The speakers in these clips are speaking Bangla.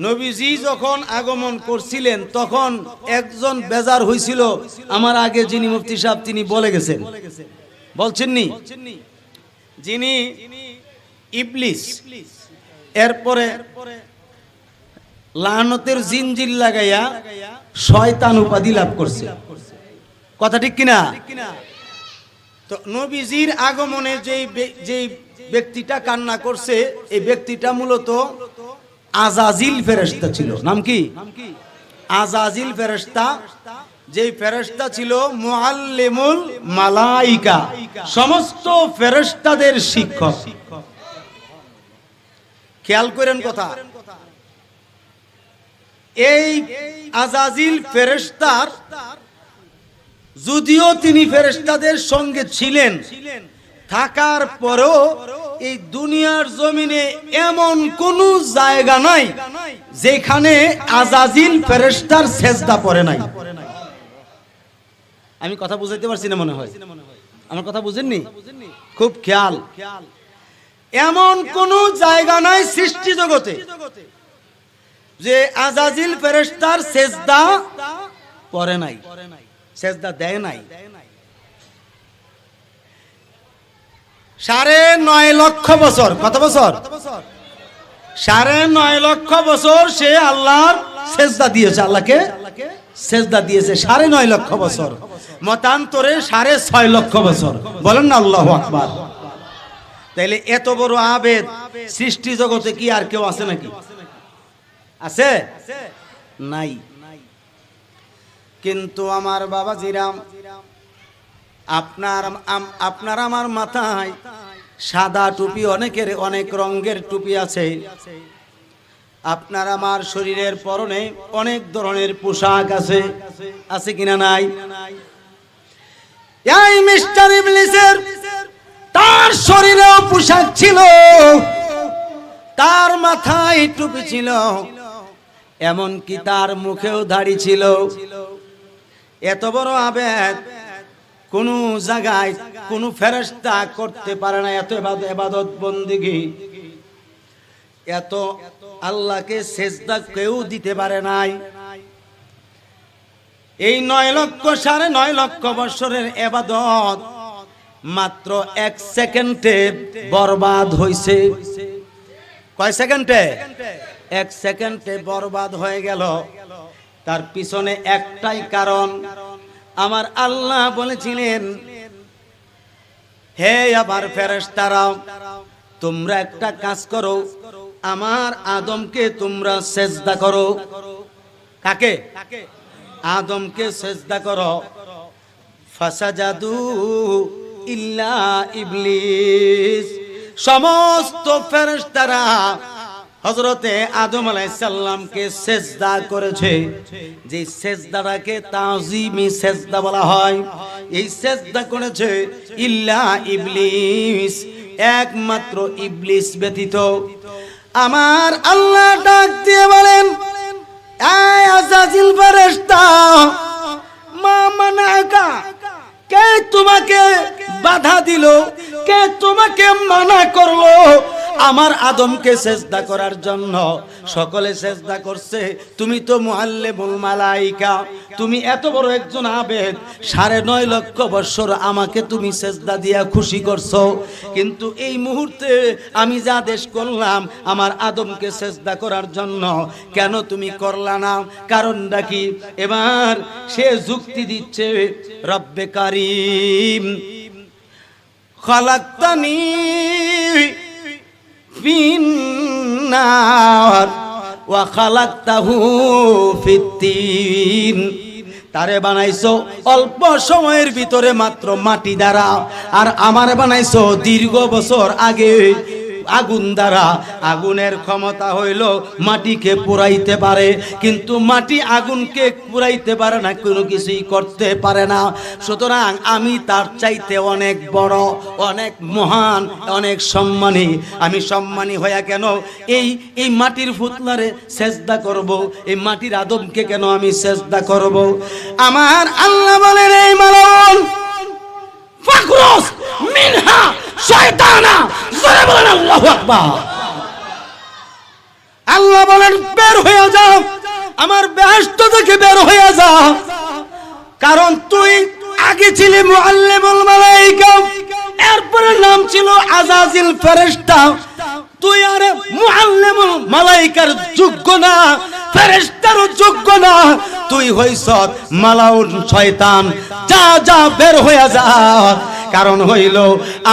নবীজি যখন আগমন করছিলেন তখন একজন বেজার হয়েছিল, আমার আগে যিনি মুফতি সাহেব তিনি বলে গেছেন, বলছেননি, যিনি ইবলিস, এরপরে লানতের জিনজির লাগাইয়া শয়তান উপাধি লাভ করছে। কথা ঠিক কিনা? তো নবীজির আগমনে যেই ব্যক্তিটা কান্না করছে, এই ব্যক্তিটা মূলত আজাজিল ফেরেশতা ছিল। নাম কি? আজাজিল ফেরেশতা, যেই ফেরেশতা ছিল মুআল্লিমুল মালাইকা, সমস্ত ফেরেশতাদের শিক্ষক। খেয়াল করেন কথা, এই আজাজিল ফেরেশতার, যদিও তিনি ফেরেশতাদের সঙ্গে ছিলেন, থাকার পরেও এই দুনিয়ার জমিনে এমন কোন জায়গা নাই যেখানে আজাজিল ফেরেশতার সেজদা পড়ে নাই। আমি কথা বুঝাইতে পারছি না মনে হয়? আমার কথা বুঝেননি? খুব খেয়াল, এমন কোন জায়গা নাই সৃষ্টি জগতে যে আজাজিল ফেরেশতার সেজদা পড়ে নাই, সেজদা দেয় নাই। 9.5 লক্ষ বছর, কত বছর? 9.5 লক্ষ বছর সে আল্লাহর সেজদা দিয়েছে, আল্লাহকে সেজদা দিয়েছে 9.5 লক্ষ বছর, মতান্তরে 6.5 লক্ষ বছর। বলেন না আল্লাহু আকবার। তাইলে এত বড় আবেদ সৃষ্টি জগতে কি আর কেউ আছে নাকি? আছে? নাই। কিন্তু আমার বাবাজিরাম, আপনার আমার মাথায় সাদা টুপি, অনেকের অনেক রঙের টুপি আছে, আপনার আমার শরীরের পরনে অনেক ধরনের পোশাক আছে, আছে কিনা নাই? এই মিস্টার ইবলিসের তার শরীরেও পোশাক ছিল, তার মাথায় টুপি ছিল, এমনকি তার মুখেও দাড়ি ছিল। এত বড় আবেদ কোন জায়গায় কোন ফেরেশতা করতে পারে না। এত ইবাদত বন্দেগী, এত আল্লাহকে সেজদা কেউ দিতে পারে নাই। এই 9 লক্ষ 9.5 লক্ষ বছরের ইবাদত মাত্র 1 সেকেন্ডে বরবাদ হইছে। কয় সেকেন্ডে? 1 সেকেন্ডে বরবাদ হয়ে গেল। তার পিছনে একটাই কারণ, আমার আল্লাহ বলেছিলেন, হে আমার ফেরেশতারা, তোমরা একটা কাজ করো, আমার আদমকে তোমরা সেজদা করো। কাকে? আদমকে সেজদা করো। ফাসাজাদু ইল্লা ইবলিস, সমস্ত ফেরেশতারা হযরতে আদম আলাইহিস সালামকে সেজদা করেছে। যে সেজদাটাকে তাজিমি সেজদা বলা হয়, এই সেজদা করেছে ইল্লা ইবলিস, একমাত্র ইবলিস ব্যতীত। আমার আল্লাহ ডাক দিয়ে বলেন, এই আজাজিল ফেরেশতা, মা মানাকা, কে তোমাকে বাধা দিল? কে তোমাকে মানা করলো আমার আদমকে সেজদা করার জন্য? সকলে সেজদা করছে, তুমি তো মুআল্লিমুল মালাইকা, তুমি এত বড় একজন আবেদ, 9.5 লক্ষ বছর আমাকে তুমি সেজদা দিয়া খুশি করছো, কিন্তু এই মুহূর্তে আমি যা আদেশ করলাম আমার আদমকে সেজদা করার জন্য, কেন তুমি করলা না? কারণটা কি? এবার সে যুক্তি দিচ্ছে, রব্বে কারীম খালাকতানি ফিন নার ওয়া খালাকতাহু ফিত্তিন, তারে বানাইছো অল্প সময়ের ভিতরে মাত্র মাটি দ্বারা, আর আমারে বানাইছো দীর্ঘ বছর আগে আগুন দ্বারা। আগুনের ক্ষমতা হইল মাটিকে পুরাইতে পারে, কিন্তু মাটি আগুনকে পুরাইতে পারে না, কোনো কিছুই করতে পারে না। সুতরাং আমি তার চাইতে অনেক বড়, অনেক মহান, অনেক সম্মানী। আমি সম্মানী হইয়া কেন এই মাটির পুতলারে সেজদা করব? এই মাটির আদমকে কেন আমি সেজদা করব? আমার আল্লাহ বলেন, এই মালাউন ফাখরুস মিনহা শয়তানা, জোরে বলেন আল্লাহু আকবার। আল্লাহ বলেন বের হয়ে যা, আমার বেহেশত থেকে বের হয়ে যা, কারণ তুই আগে ছিলি মুআল্লিমুল মালায়েকা, এরপরে নাম ছিল আযাজিল ফেরেশতা। তুই আরে মুআল্লিমুল মালায়েকার যোগ্য না, ফেরেশতারও যোগ্য না, তুই হইছ মালাউন শয়তান। যা যা বের হয়ে যা, কারণ হইল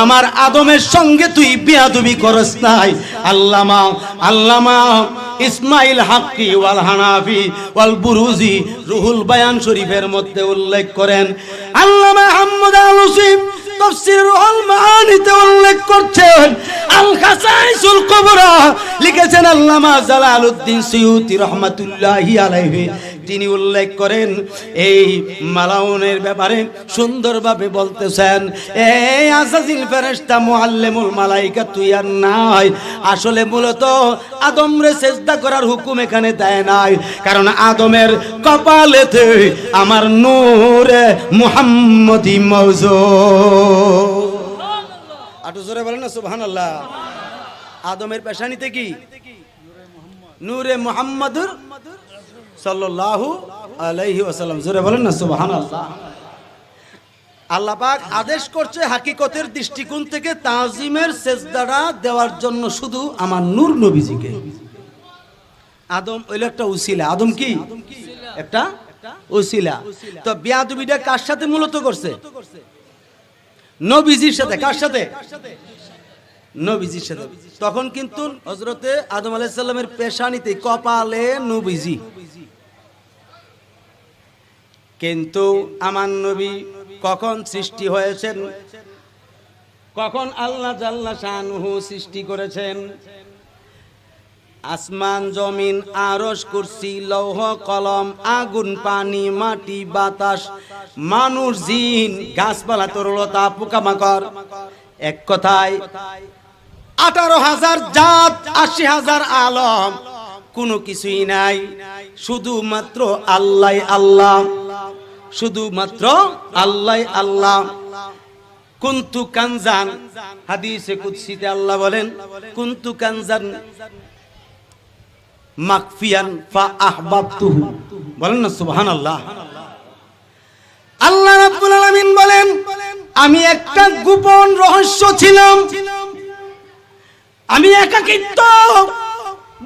আমার আদমের সঙ্গে তুই বেয়াদবি করস নাই। আল্লামা ইসমাইল হাক্কি ওয়াল হানাফি ওয়াল বুরুজি রুহুল বায়ান শরীফের মধ্যে উল্লেখ করেন, আল্লামা আহমদ আলুসি তাফসীর রুহুল মাআনিতে উল্লেখ করছেন, আল খাসাইসুল কুবরা লিখেছেন আল্লামা জালালউদ্দিন সুয়ুতী রাহমাতুল্লাহি আলাইহি। তিনি উল্লেখ করেন এই মালাউনের ব্যাপারে সুন্দরভাবে বলতেছেন, এই আযাজিল ফেরেশতা মুআল্লিমুল মালায়েকা তুই আর নাই। আসলে মূলত আদমরে সিজদা করার হুকুম এখানে দেয় নাই, কারণ আদমের কপালেতে আমার নূরে মুহাম্মদি মওজুদ। আটু জোরে বলেন না সুবহানাল্লাহ। আদমের পেশানিতে কি নূরে মুহাম্মদুর সাল্লাল্লাহু আলাইহি ওয়াসাল্লাম। জোরে বলেন না সুবহানাল্লাহ। আল্লাহ পাক আদেশ করছে হাকিকতের দৃষ্টিকোণ থেকে তাজিমের সেজদাটা দেওয়ার জন্য শুধু আমার নূর নবীজিকে। আদম হইল একটা উসিলা। আদম কি একটা উসিলা। তো বিয়াদবিটা কার সাথে মূলত করছে? নবীজির সাথে। কার সাথে? নবীজির সাথে। তখন কিন্তু হযরতে আদম আলাইহিস সালামের পেশানিতে কপালে নবীজি, কিন্তু আমার নবী কখন সৃষ্টি হয়েছেন, কখন আল্লাহ জাল্লা শানুহু সৃষ্টি করেছেন? আসমান জমিন আরশ কুরসি লৌহ কলম আগুন পানি মাটি বাতাস মানুষ জিন গাছপালা তরুলতা পোকামাকড়, এক কথায় 18,000 জাত 80,000 আলম, কোনো কিছুই নাই, শুধুমাত্র আল্লাহ আল্লাহ, শুধুমাত্র আল্লাহ আল্লাহ। কুনতু কানজান, হাদিসে কুদসিতে আল্লাহ বলেন কুনতু কানজান মাকফিয়ান ফা আহবাবতুহু। বলেন না সুবহানাল্লাহ। আল্লাহ রাব্বুল আলামিন বলেন আমি একটা গোপন রহস্য ছিলাম, আমি একাকিত্ব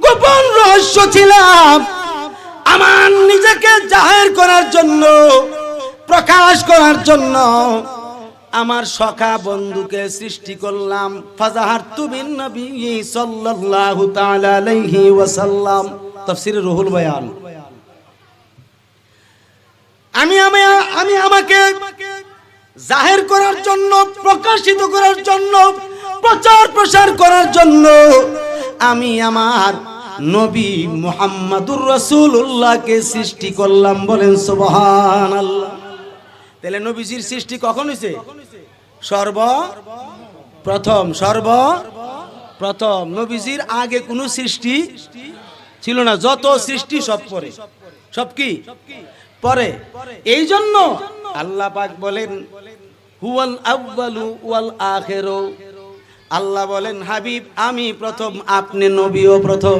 গোপন রহস্য ছিলাম, আমার নিজেকে জাহির করার জন্য প্রকাশ করার জন্য আমার সখা বন্ধুকে সৃষ্টি করলাম। ফাজাহারতু বিন নবী সাল্লাল্লাহু তাআলা আলাইহি ওয়াসাল্লাম, তাফসীরে রুহুল বায়ান। আমি আমাকে জাহির করার জন্য, প্রকাশিত করার জন্য, প্রচার প্রসার করার জন্য আমি আমার নবী মুহাম্মাদুর রাসূলুল্লাহকে সৃষ্টি করলাম। বলেন সুবহানাল্লাহ। তাহলে নবীজির সৃষ্টি কখন হয়েছে? সর্বপ্রথম। নবীজির আগে কোনো সৃষ্টি ছিল না। যত সৃষ্টি সব পরে। সব কি পরে? এই জন্য আল্লাহ পাক বলেন হুয়াল আউয়ালু ওয়াল আখিরু। আল্লাহ বলেন হাবিব আমি প্রথম, আপনি নবীও প্রথম।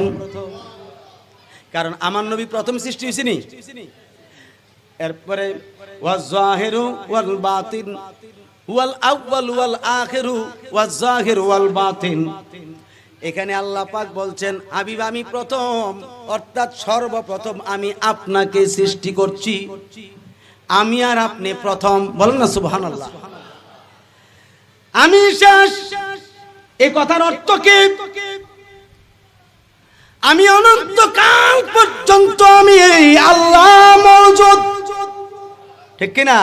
কারণ আমার নবী প্রথম সৃষ্টি হয়েছে নি। এরপরে ওয়াজ জাহিরু ওয়াল বাতিন, হুয়াল আউয়ালু ওয়াল আখিরু ওয়াজ জাহিরু ওয়াল বাতিন। এখানে আল্লাহ পাক বলছেন হাবিব আমি প্রথম, অর্থাৎ সর্বপ্রথম আমি আপনাকে সৃষ্টি করছি, আমি আর আপনি প্রথম। বলেন না সুবহানাল্লাহ। আমি শেষ, এই কথার অর্থ কি? আমি অনন্তকাল পর্যন্ত আমি আল্লাহ মওজুদ, ঠিক কিনা?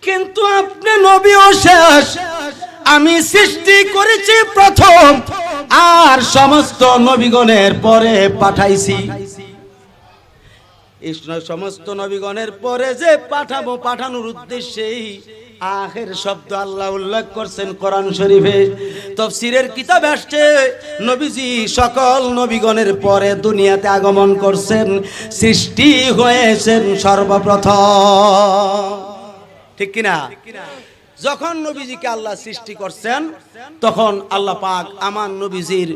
কিন্তু আপনি নবীও শেষ, আমি সৃষ্টি করেছি প্রথম, আর সমস্ত নবীগণের পরে পাঠাইছি। সমস্ত নবীগণের পরে যে পাঠাবো, পাঠানোর উদ্দেশ্যেই আখের শব্দ আল্লাহ উল্লেখ করছেন কোরআন শরীফে। তাফসীরের কিতাবে আসছে নবীজি সকল নবীগণের পরে দুনিয়াতে আগমন করছেন, সৃষ্টি হয়েছেন সর্বপ্রথম, ঠিক কিনা? যখন নবীজিকে আল্লাহ সৃষ্টি করছেন তখন আল্লাহ পাক আমার নবীজির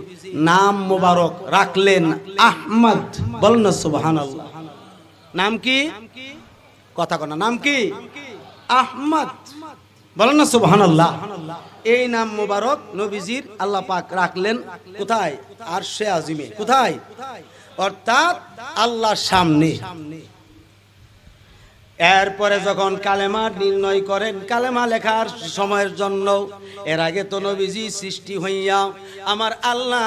নাম মোবারক রাখলেন আহমদ। বলেন না সুবহানাল্লাহ। নাম কি? কথা কনা নাম কি? আহমদ। বলেন না সুবহানাল্লাহ। এই নাম মোবারক নবীজির আল্লাহ পাক রাখলেন কোথায়? আরশে আজিমে। কোথায়? অর্থাৎ আল্লাহর সামনে। এরপরে যখন কালেমা নির্ণয় করেন, কালেমা লেখার সময়ের জন্য, এর আগে তো নবীজি সৃষ্টি হইয়া আমার আল্লাহ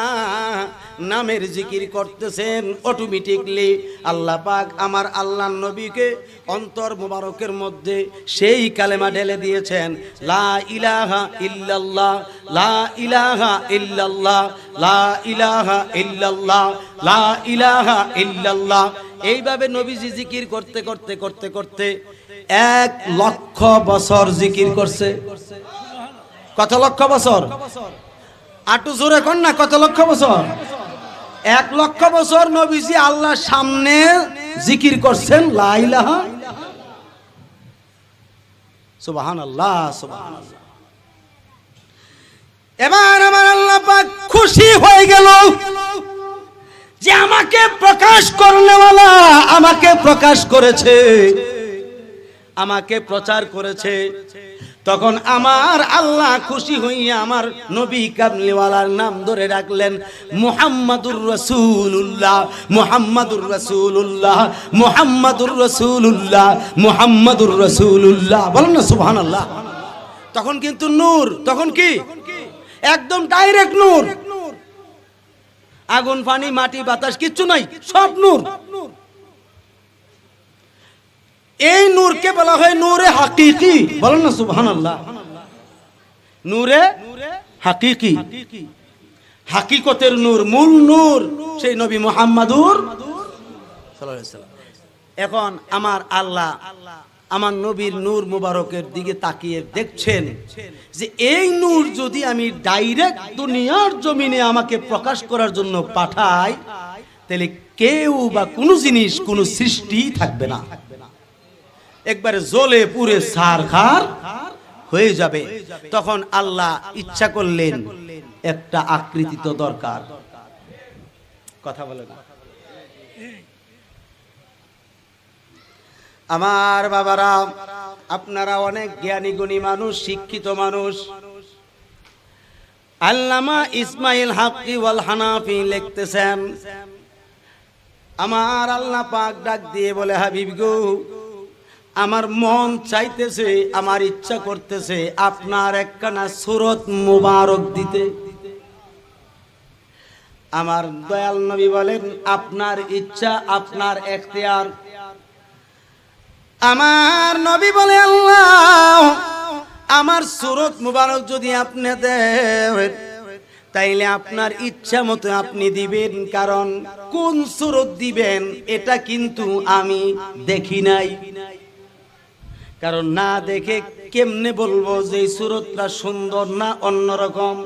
নামের জিকির করতেছেন। অটোমেটিকলি আল্লাহ পাক আমার আল্লাহর নবীকে অন্তর মোবারকের মধ্যে সেই কালেমা ঢেলে দিয়েছেন, লা ইলাহা ইল্লাল্লাহ, লা ইলাহা ইল্লাল্লাহ, লা ইলাহা ইল্লাল্লাহ, লা ইলাহা ইল্লাল্লাহ। এইভাবে নবীজি জিকির করতে করতে করতে করতে 1,00,000 বছর জিকির করছে। কত লক্ষ বছর? আটু জোরে কোন না, কত লক্ষ বছর? 1,00,000 বছর নবীজি আল্লাহর সামনে জিকির করছেন লা ইলাহা। সুবহানাল্লাহ, সুবহানাল্লাহ। এবার আমার আল্লাহ পাক খুশি হয়ে গেল যে আমাকে প্রকাশ করনেওয়ালা আমাকে প্রকাশ করেছে, আমাকে প্রচার করেছে। তখন আমার আল্লাহ খুশি হইয়া আমার নবী কামলিওয়ালার নাম ধরে রাখলেন মুহাম্মাদুর রাসূলুল্লাহ, মুহাম্মাদুর রাসূলুল্লাহ, মুহাম্মাদুর রাসূলুল্লাহ, মুহাম্মাদুর রাসূলুল্লাহ। বলেন না সুবহানাল্লাহ। তখন কিন্তু নূর, তখন কি একদম ডাইরেক্ট নূর। আগুন পানি মাটি বাতাস কিচ্ছু নাই, সব নূর। এই নূরকে বলা হয় নূরে হাকিকি। বলেন না সুবহানাল্লাহ। নূরে হাকিকি, হাকিকতের নূর, মূল নূর সেই নবী মুহাম্মাদুর সাল্লাল্লাহু আলাইহি ওয়াসাল্লাম। এখন আমার আল্লাহ আমার নবীর নূর মুবারকের দিকে তাকিয়ে দেখছেন যে এই নূর যদি আমি ডাইরেক্ট দুনিয়ার জমিনে আমাকে প্রকাশ করার জন্য পাঠাই, তাহলে কেউ বা কোনো জিনিস, কোনো সৃষ্টি থাকবে না, একবারে জ্বলে পুড়ে ছারখার হয়ে যাবে। তখন আল্লাহ ইচ্ছা করলেন একটা আকৃতি তো দরকার। কথা বলে না আমার বাবারা, আপনারা অনেক জ্ঞানী গুণী মানুষ, শিক্ষিত মানুষ। আল্লামা ইসমাইল হাক্কি ওয়াল হানাফি লিখতেছেন, আমার আল্লাহ পাক ডাক দিয়ে বলে, হাবিব গো, আমার মন চাইতেছে, আমার ইচ্ছা করতেছে আপনার একখানা সূরত মুবারক দিতে। আমার দয়াল নবী বলেন, আপনার ইচ্ছা, আপনার এখতিয়ার। আমার নবী বলে, আল্লাহ আমার সূরত মুবারক যদি আপনি দেন, তাইলে আপনার ইচ্ছা মতো আপনি দিবেন। কারণ কোন সূরত দিবেন এটা কিন্তু আমি দেখি নাই। কারণ না দেখে কেমনে বলবো যে এই সূরতটা সুন্দর না অন্যরকম।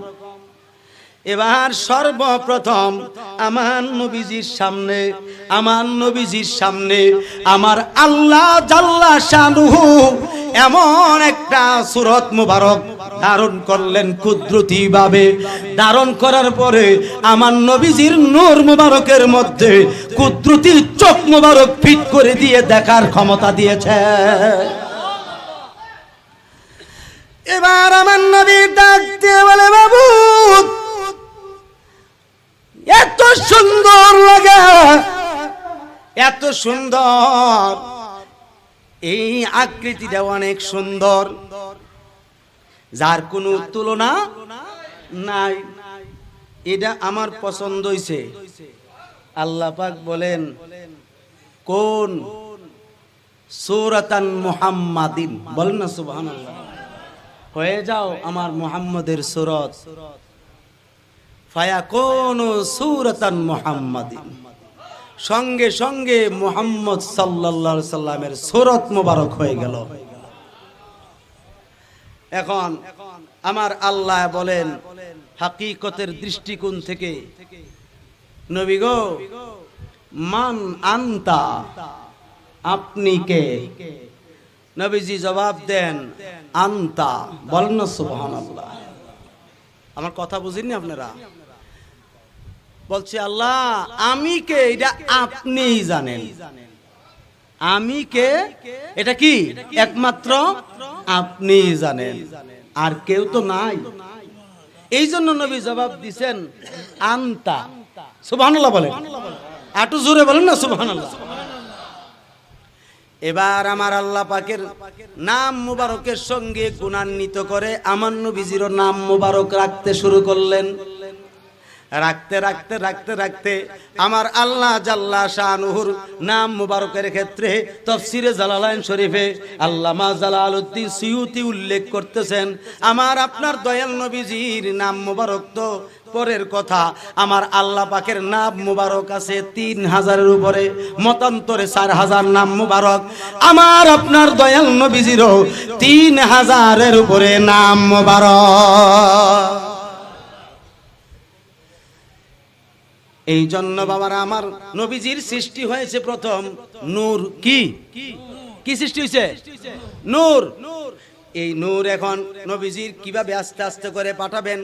এবার সর্বপ্রথম আমার নবীজির সামনে, আমার নবীজির সামনে আমার আল্লাহ জাল্লা শানুহু এমন একটা সূরত মুবারক ধারণ করলেন কুদরতি ভাবে। ধারণ করার পরে আমার নবীজির নূর মুবারকের মধ্যে কুদরতি চোখ মুবারক ফিট করে দিয়ে দেখার ক্ষমতা দিয়েছে। এবার আমার নবী ডাক দিয়ে বলে, বাবু এত সুন্দর লাগে, এত সুন্দর, এই আকৃতিটা অনেক সুন্দর, যার কোনো তুলনা নাই। এটা আমার পছন্দ হইছে। আল্লাহ পাক বলেন, কোন সূরাতান মুহাম্মাদিন। বলেন না সুবহানাল্লাহ। হয়ে যাও আমার মুহাম্মদের সূরত। ফায়াকুনু সূরাতান মুহাম্মাদিন। সঙ্গে সঙ্গে মুহাম্মদ সাল্লাল্লাহু আলাইহি সাল্লামের সূরত মুবারক হয়ে গেল। এখন আমার আল্লাহ বলেন হাকিকতের দৃষ্টিকোণ থেকে, নবী গো, মান আনতা, আপনি কে? নবীজি জবাব দেন আনতা, বলেন না সুবহানাল্লাহ। আমার কথা বুঝেননি আপনারা? বলছে আল্লাহ আমি কে এটা আপনিই জানেন, আমি কে এটা কি একমাত্র আপনিই জানেন, আর কেউ তো নাই। এই জন্য নবী জবাব দিছেন আনতা। সুবহানাল্লাহ বলেন, একটু জোরে বলেন না সুবহানাল্লাহ। এবার আমার আল্লাহ পাকের নাম মুবারকের সঙ্গে গুণান্বিত করে আমার নবীজির নাম মুবারক রাখতে শুরু করলেন। রাখতে রাখতে রাখতে রাখতে আমার আল্লাহ জাল্লা শানুহুর নাম মুবারকের ক্ষেত্রে তাফসিরে জালালাইন শরীফে আল্লামা জালালউদ্দিন সুয়ুতি উল্লেখ করতেছেন, আমার আপনার দয়াল নবীজির নাম মুবারক তো পরের কথা, আমার আল্লাহ পাকের নাম মুবারক আছে 3000-এর উপরে, মতান্তরে 4000 নাম মুবারক। আমার আপনার দয়াল নবীজিরও 3000-এর উপরে নাম মুবারক। এই জন্য বাবারা আমার নবীজির সৃষ্টি হয়েছে প্রথম নূর। কি কি সৃষ্টি হয়েছে? নূর। এই নূর এখন নবীজির কিভাবে আস্তে আস্তে করে পাঠাবেন,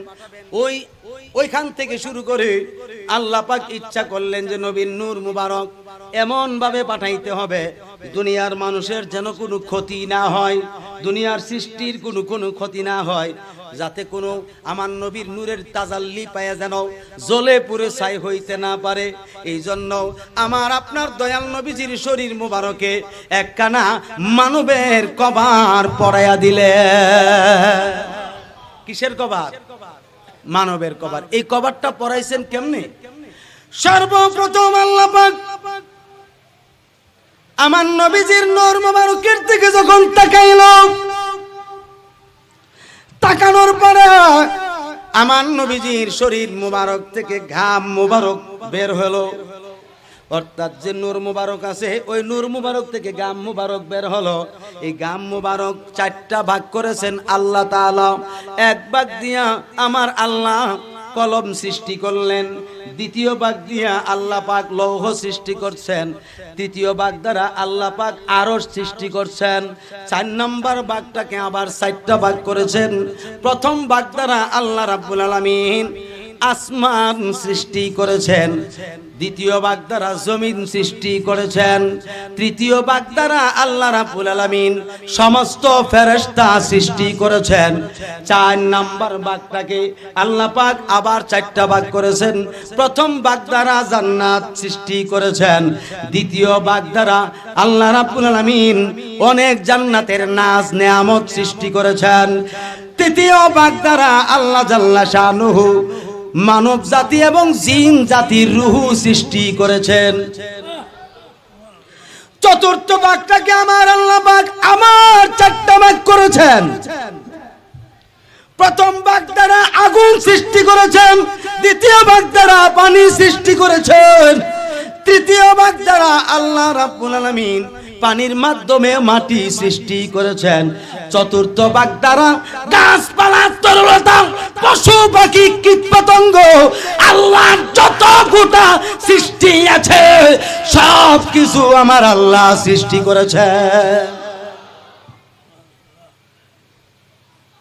ওইখান থেকে শুরু করে আল্লাহ পাক ইচ্ছা করলেন যে নবীর নূর মুবারক এমন ভাবে পাঠাইতে হবে দুনিয়ার মানুষের যেন কোনো ক্ষতি না হয়, দুনিয়ার সৃষ্টির কোনো ক্ষতি না হয়, যাতে কোনো আমার নবীর নূরের তাজাল্লি পায় যেন জ্বলে পুড়ে ছাই হইতে না পারে। এই জন্য আমার আপনার দয়াল নবীজির শরীর মুবারকে একখানা মানবের কভার পরাইয়া দিলে। কিসের কভার? মানবের কভার। এই কভারটা পরাইছেন কেমনে? সর্বপ্রথম আল্লাহ পাক আমার নবীজির নূর মুবারকের দিকে যখন তাকাইল, তাকানোর পরে আমার নবীজির শরীর মুবারক থেকে ঘাম মুবারক বের হলো, অর্থাৎ যে নূর মুবারক আছে ওই নূর মুবারক থেকে ঘাম মুবারক বের হলো। এই ঘাম মুবারক 4টা ভাগ করেছেন আল্লাহ তাআলা। এক ভাগ দিয়া আমার আল্লাহ কলম সৃষ্টি করলেন, দ্বিতীয় ভাগ দিয়া আল্লাহ পাক লৌহ সৃষ্টি করছেন, তৃতীয় ভাগ দ্বারা আল্লাহ পাক আরশ সৃষ্টি করছেন, 4 নম্বর ভাগটাকে আবার 4টা ভাগ করেছেন। প্রথম ভাগ দ্বারা আল্লাহ রাব্বুল আলামিন আসমান সৃষ্টি করেছেন, দ্বিতীয় ভাগ দ্বারা জমিন সৃষ্টি করেছেন, তৃতীয় ভাগ দ্বারা আল্লাহ রাব্বুল আলামিন সমস্ত ফেরেশতা সৃষ্টি করেছেন, 4 নম্বর ভাগটাকে আল্লাহ পাক আবার 4টা ভাগ করেছেন। প্রথম ভাগ দ্বারা জান্নাত সৃষ্টি করেছেন, দ্বিতীয় ভাগ দ্বারা আল্লাহ রাব্বুল আলামিন অনেক জান্নাতের নাজ নেয়ামত সৃষ্টি করেছেন, তৃতীয় ভাগ দ্বারা আল্লাহ জাল্লা শানুহু মানব জাতি এবং জিন জাতির রূহ সৃষ্টি করেছেন। চতুর্থ ভাগটাকে আমার আল্লাহ পাক আমার 4টা ভাগ করেছেন। প্রথম ভাগ দ্বারা আগুন সৃষ্টি করেছেন, দ্বিতীয় ভাগ দ্বারা পানি সৃষ্টি করেছেন, তৃতীয় ভাগ দ্বারা আল্লাহ রাব্বুল আলামিন পানির মাধ্যমে মাটি সৃষ্টি করেছেন, চতুর্থ ভাগ দ্বারা গাছপালা তরুলতা পশু পাখি কীটপতঙ্গ আল্লাহর যত গোটা সৃষ্টি আছে সব কিছু আমার আল্লাহ সৃষ্টি করেছে।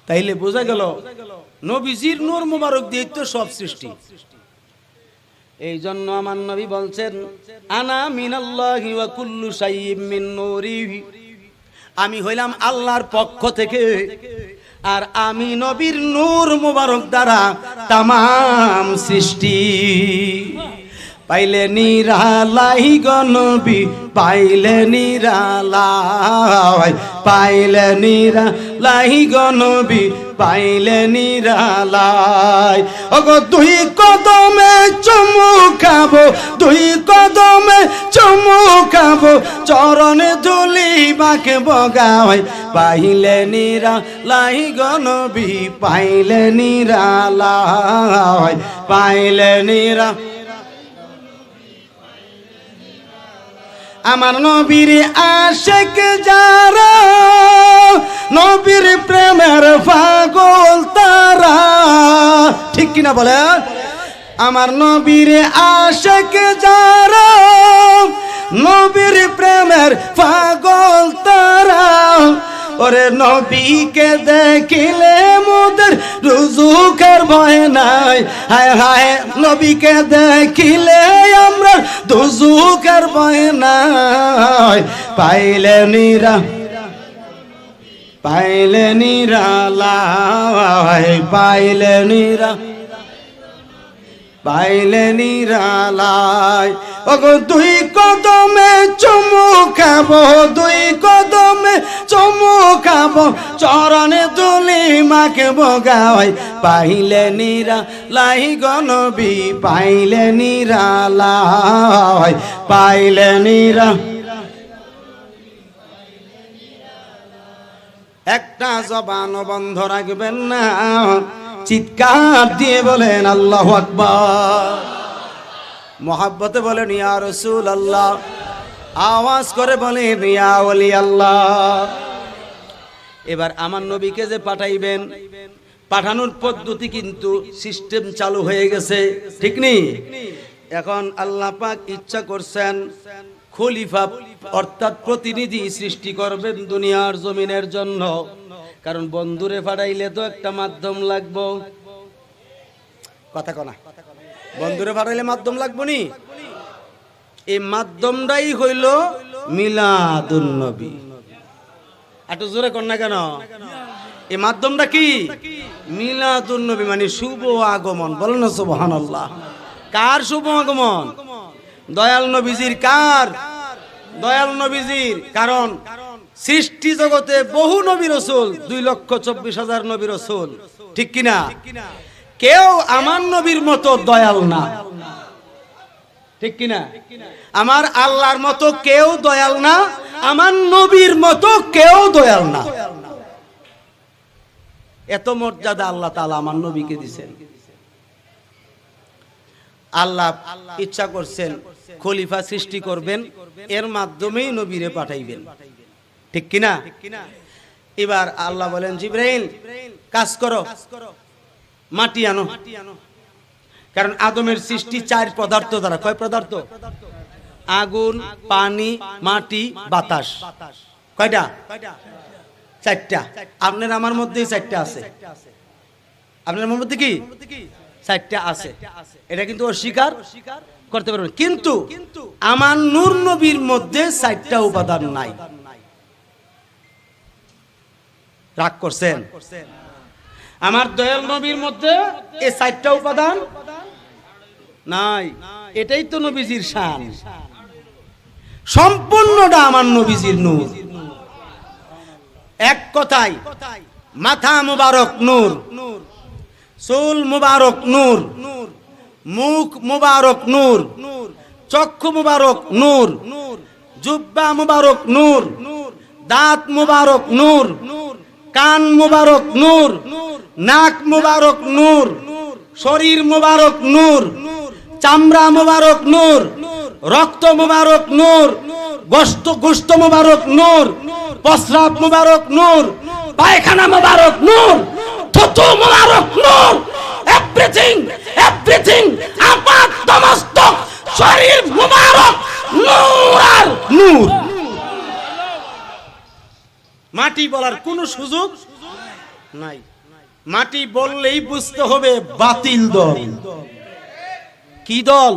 তাইলে বোঝা গেল নবীজির নূর মুবারক দিয়ে তো সব সৃষ্টি। এই জন্য আমার নবী বলছেন আনা মিনাল্লাহি ওয়া কুল্লু শাইইন মিন নূরি, আমি হইলাম আল্লাহর পক্ষ থেকে আর আমি নবীর নূর মুবারক দ্বারা তামাম সৃষ্টি। পাইলে নিরালাই গো নবী পাইলে নিরালাই, পাইলে নিরালাই গো নবী পাইলে নিরালাই। ওগো 2 কদমে চুমু খাবো, 2 কদমে চুমু খাবো, চরণে ধুলি মাখবো গায়, পাইলে নিরালাই গো নবী পাইলে নিরালাই, পাইলে নিরা। আমার নবীর আশিক যারা, নবীর প্রেমের পাগল তারা, ঠিক কিনা বলেন? আমার নবীর আশিক যারা, নবীর প্রেমের পাগল তারা, ওরে নবীকে দেখিলে মোদের রুজুকের ভয় নাই, হায় হায় নবীকে দেখিলে আমরা দুজুকের ভয় নাই। পাইলে নিরালাই, পাইলে নিরালাই। ওগো দুই কদমে চুমু খাবো, দুই কদমে চুমু খাবো, চরণে ধুলি মাখবো গায়। পাইলে নিরালাই গো নবী, পাইলে নিরালাই, পাইলে একটা জবান বন্ধ রাখবেন না, চিৎকার দিয়ে বলেন আল্লাহু আকবার। মোহাব্বতে বলেন ইয়া রাসূলুল্লাহ, আওয়াজ করে বলেন ইয়া ওলি আল্লাহ। এবার আমার নবীকে যে পাঠাইবেন, পাঠানোর পদ্ধতি কিন্তু সিস্টেম চালু হয়ে গেছে, ঠিক নেই? এখন আল্লাহ পাক ইচ্ছা করছেন খলিফা অর্থাৎ প্রতিনিধি সৃষ্টি করবেন দুনিয়ার জমিনের জন্য। কারণ বন্ধুরে পাঠাইলে তো একটা মাধ্যম লাগবো, কথা কনা, বন্ধুরে পাঠাইলে মাধ্যম লাগবো নি? এই মাধ্যমটাই হইল মিলাদুন নবী। একটু জোরে কর না কেন? এই মাধ্যমটা কি? মিলাদুন নবী, মানে শুভ আগমন। বলেন না সুবহানাল্লাহ। কার শুভ আগমন? দয়াল নবীজির। কার? দয়াল নবীজির। কারণ সৃষ্টি জগতে বহু নবী রাসূল, 2,24,000 নবী রাসূল, ঠিক কিনা? কেউ আমার নবীর মতো দয়াল না, ঠিক কিনা? আমার আল্লাহর মতো কেউ দয়াল না, আমার নবীর মতো কেউ দয়াল না। এত মর্যাদা আল্লাহ তাআলা আমার নবীকে দিয়েছেন। আল্লাহ ইচ্ছা করছেন খলিফা সৃষ্টি করবেন, এর মাধ্যমেই নবীরে পাঠাইবেন, ঠিক কিনা? এবার আল্লাহ বলেন জিবরাইল কাজ করো, মাটি আনো। কারণ আদমের সৃষ্টি 4 পদার্থ দ্বারা। কয় পদার্থ? আগুন, পানি, মাটি, বাতাস। কয়টা? 4টা। আপনার আমার মধ্যেই 4টা আছে। আপনার আমার মধ্যে কি 4টা আছে? এটা কিন্তু অস্বীকার করতে পারবেন। কিন্তু আমার নূর নবীর মধ্যে 4টা উপাদান নাই। রাগ করছেন? আমার দয়াল নবীর মধ্যে এই 4টা উপাদান নাই। এটাই তো নবীজির শান। সম্পূর্ণটা আমার নবীজির নূর। এক কথায় মাথা মুবারক নূর, চুল মুবারক নূর, মুখ মুবারক নূর, চক্ষু মুবারক নূর, জুব্বা মুবারক নূর, দাঁত মুবারক নূর, কান মুবারক নূর, নাক মুবারক নূর, শরীর মুবারক নূর, চামড়া মুবারক নূর, রক্ত মুবারক নূর, গোশত মুবারক নূর, প্রস্রাব মুবারক নূর, পায়খানা মুবারক নূর, থুতু মুবারক নূর। এভরিথিং আপাত সমস্ত শরীর মুবারক নূর আর নূর। মাটি বলার কোনো সুযোগ নাই। মাটি বললেই বুঝতে হবে বাতিল দল। কি দল?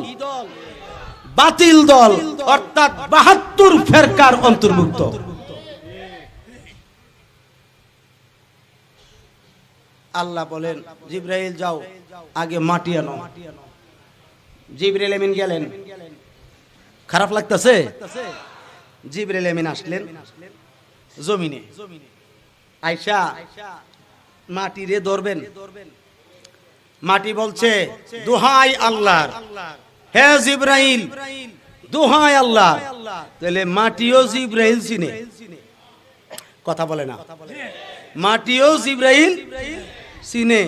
বাতিল দল, অর্থাৎ 72 ফেরকার অন্তর্ভুক্ত। আল্লাহ বলেন জিবরাইল যাও আগে মাটি আনো। জিবরাইল আমিন গেলেন। খারাপ লাগতেছে? জিবরাইল আমিন আসলেন জমিনে। আয়েশা মাটি রে ধরবেন। মাটি বলছে দোহাই আল্লাহর, হে জিবরাইল দোহাই আল্লাহ। তাহলে মাটিও জিবরাইল চিনে, কথা বলে না? মাটিও জিবরাইল চিনে।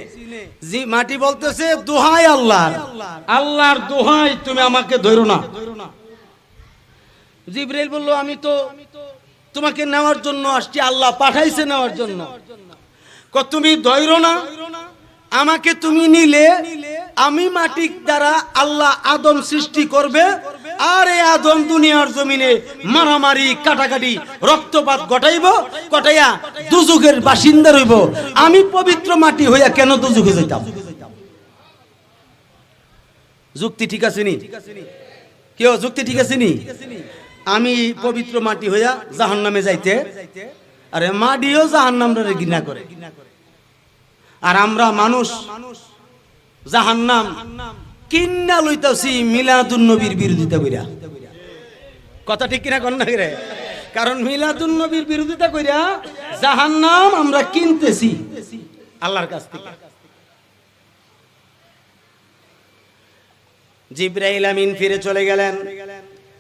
মাটি বলতেছে দোহাই আল্লাহর, আল্লাহর দোহাই তুমি আমাকে ধরো না। জিবরাইল বলল আমি তো তোমাকে নেওয়ার জন্য আসছি, আল্লাহ পাঠাইছে নেওয়ার জন্য। তুমি ধরো না, আমাকে তুমি নিলে আমি মাটির দ্বারা আল্লাহ আদম সৃষ্টি করবে, আর এই আদম দুনিয়ার জমিনে মারামারি কাটাকাটি রক্তপাত ঘটাইব, ঘটাইয়া দুজুকের বাসিন্দা রইব, আমি পবিত্র মাটি হইয়া কেন দুজুকে যাইতাম? যুক্তি ঠিক আছে নি? কেউ যুক্তি ঠিক আছে নি? আমি পবিত্র মাটি হইয়া জাহান্নামে যাইতে, আরে মাটিও জাহান্নামরে ঘৃণা করে। আর আমরা মানুষ জাহান্নাম কিন্না লইতাছি মিলাদুন নবীর বিরোধিতা কইরা। কথা ঠিক কিনা কোন না রে? কারণ মিলাদুন নবীর বিরোধিতা কইরা জাহান্নাম আমরা কিনতেছি আল্লাহর কাছ থেকে। জিবরাইল আমিন ফিরে চলে গেলেন।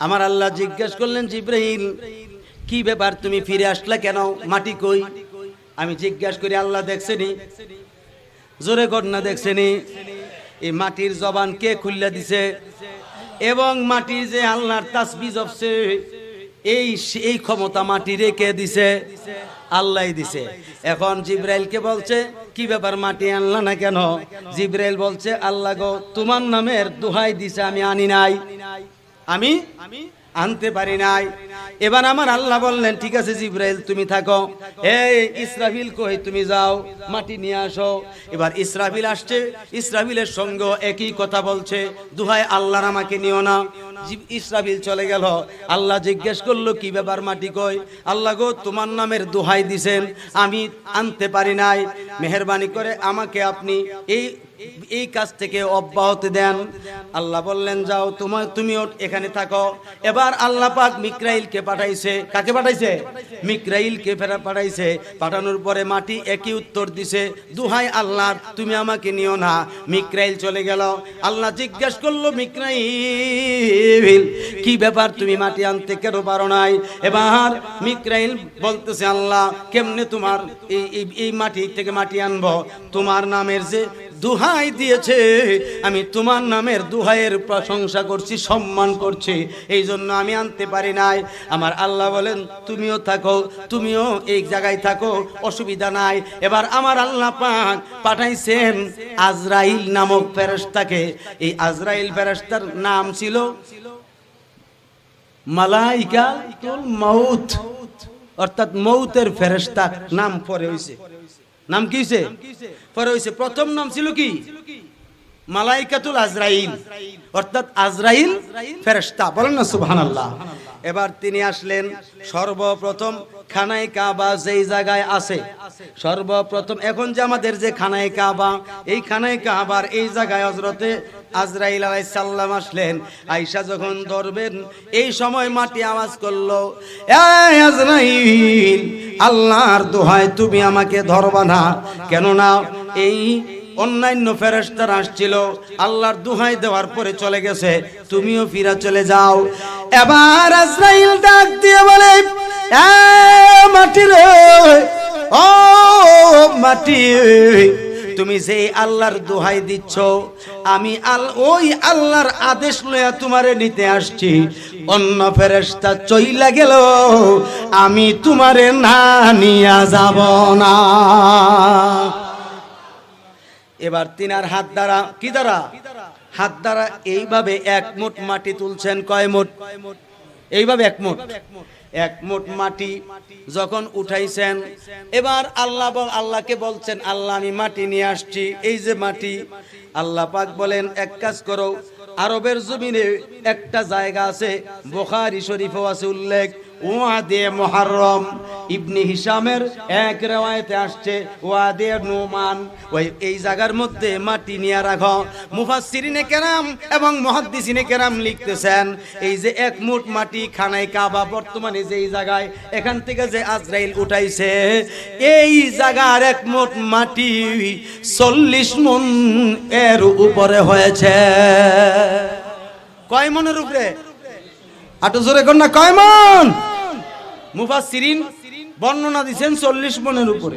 আমার আল্লাহ জিজ্ঞেস করলেন, জিবরাইল কি ব্যাপার, তুমি ফিরে আসলা কেন? মাটি কই? আমি জিজ্ঞাসা করি, আল্লাহ দেখছেনি? জোরে কর না, দেখছেনি? এই মাটির জবান কে খুললা দিছে? এবং মাটি যে আল্লাহর তাসবিহ জপছে, এই ক্ষমতা মাটির কে দিছে? আল্লাহই দিছে। এখন জিবরাইলকে বলছে, কি ব্যাপার মাটি আনলা না কেন? জিবরাইল বলছে, আল্লাহ গো, তোমার নামের দোহাই দিছে, আমি আনি নাই, আমি আনতে পারি নাই। এবার আমার আল্লাহ বললেন, ঠিক আছে জিবরাইল তুমি থাকো, এই ইসরাফিল কই, তুমি যাও মাটি নিয়ে আসো। এবার ইসরাফিল আসছে, ইসরাফিলের সঙ্গে একই কথা বলছে, দোহাই আল্লাহর আমাকে নিও না। ইসরাফিল চলে গেল। আল্লাহ জিজ্ঞেস করলো, কি ব্যাপার মাটি কই? আল্লাহ গো, তোমার নামের দোহাই দিছেন, আমি আনতে পারি নাই, মেহেরবানি করে আমাকে আপনি এই কাজ থেকে অব্যাহতি দেন। আল্লাহ বললেন, যাও তুমিও এখানে থাকো। এবার আল্লাহ পাক মিকরাইলকে পাঠাইছে। কাকে পাঠাইছে? মিকরাইলকে পাঠাইছে। পাঠানোর পরে মাটি একই উত্তর দিছে, দোহাই আল্লাহ, তুমি আমাকে নিও না। মিকরাইল চলে গেল। আল্লাহ জিজ্ঞেস করলো, মিকরাইল কি ব্যাপার, তুমি মাটি আনতে কেন পারো নাই? এবার মিকরাইল বলতেছে, আল্লাহ কেমনে তোমার এই মাটি থেকে মাটি আনবো? তোমার নামের যে দোহাই দিয়েছে, আমি তোমার নামের দোহাইয়ের প্রশংসা করছি, সম্মান করছি, এই জন্য আমি আনতে পারি নাই। আমার আল্লাহ বলেন, তুমিও থাকো, তুমিও এই জায়গায় থাকো, অসুবিধা নাই। এবার আমার আল্লাহ পাক পাঠাইছেন আজরাইল নামক ফেরেশতাকে। এই আজরাইল ফেরেশতার নাম ছিল মালাইকাতুল মাউত, অর্থাৎ মৌতের ফেরেশতা নাম পরে হইছে। নাম কি হইছে? পরে হইছে। প্রথম নাম ছিল কি? মালাইকাতুল আজরাইল, অর্থাৎ আজরাইল ফেরেশতা। বলেন না সুবহানাল্লাহ। এবার তিনি আসলেন। সর্বপ্রথম খানায়ে কাবা যেই জায়গায় আছে, সর্বপ্রথম এখন যে আমাদের যে খানায়ে কাবা, এই খানায়ে কাবার এই জায়গায় হযরতে আজরাইল আলাইহিস সালাম আসলেন। আয়েশা যখন ধরবেন, এই সময় মাটি আওয়াজ করলো, এই আজরাইল, আল্লাহর দোহাই তুমি আমাকে ধরবা না। কেননা এই অন্যান্য ফেরেশতারা আসছিল, আল্লাহর দোহাই দেওয়ার পরে চলে গেছে, তুমিও ফিরে চলে যাও। এবার আজরাইল ডাক দিয়ে বলে, এ মাটি রে, ও মাটি, তুমি যে আল্লাহর দোহাই দিচ্ছ, আমি ওই আল্লাহর আদেশ লইয়া তোমারে নিতে আসছি। অন্য ফেরেশতা চইলা গেল, আমি তোমারে না নিয়া যাব না। এবার তিনার হাত দ্বারা, কি দ্বারা? হাত দ্বারা এইভাবে এক মুঠ মাটি তুলছেন। কয় মুঠ? এইভাবে এক মুঠ মাটি যখন উঠাইছেন, এবার আল্লাহকে বলছেন, আল্লাহ আমি মাটি নিয়ে আসছি, এই যে মাটি। আল্লাহ পাক বলেন, এক কাজ করো, আরবের জমিনে একটা জায়গা আছে, বুখারী শরীফেও আছে উল্লেখ, ওয়াদে মুহাররম। ইবনে হিশামের এক riwayate আসছে ওয়াদে নুমান। ওই এই জায়গার মধ্যে মাটি নিয়ে রাখো। মুফাসসিরিনে কেরাম এবং মুহাদ্দিসিনে কেরাম লিখতেছেন, এই যে এক মুঠ মাটি খানায়ে কাবা বর্তমানে যে এই জায়গায়, এখান থেকে যে আজরাইল উঠাইছে, এই জায়গার এক মুঠ মাটি 40 মণ এর উপরে হয়েছে। কয় মণের উপরে? আটো জোরে কর না, কয় মণ? মুফাসসিরিন বর্ণনা দিবেন 40 মণের উপরে।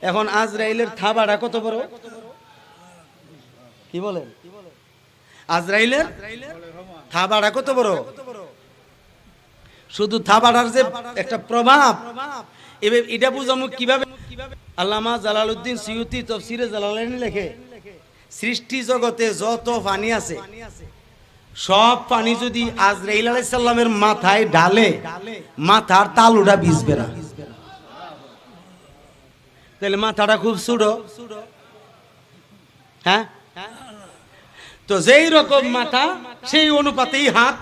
এখন আজরাইলের থাবাটা কত বড়? কি বলেন? আজরাইলের থাবাটা কত বড়? শুধু থাবাটার যে একটা প্রভাব, এটা বুঝামু কিভাবে? আল্লামা জালালউদ্দিন সিয়ুতি তাফসীরে জালালাইন লেখে, সৃষ্টি জগতে যত পানি আছে, সব পানি যদি আজরাইল আলাইহিস সালামের মাথায় ঢালে মাথার তালুটা ভিজবে না, তাহলে মাথাটা খুব ছোট। হ্যাঁ, তো যেই রকম মাথা সেই অনুপাতেই হাত,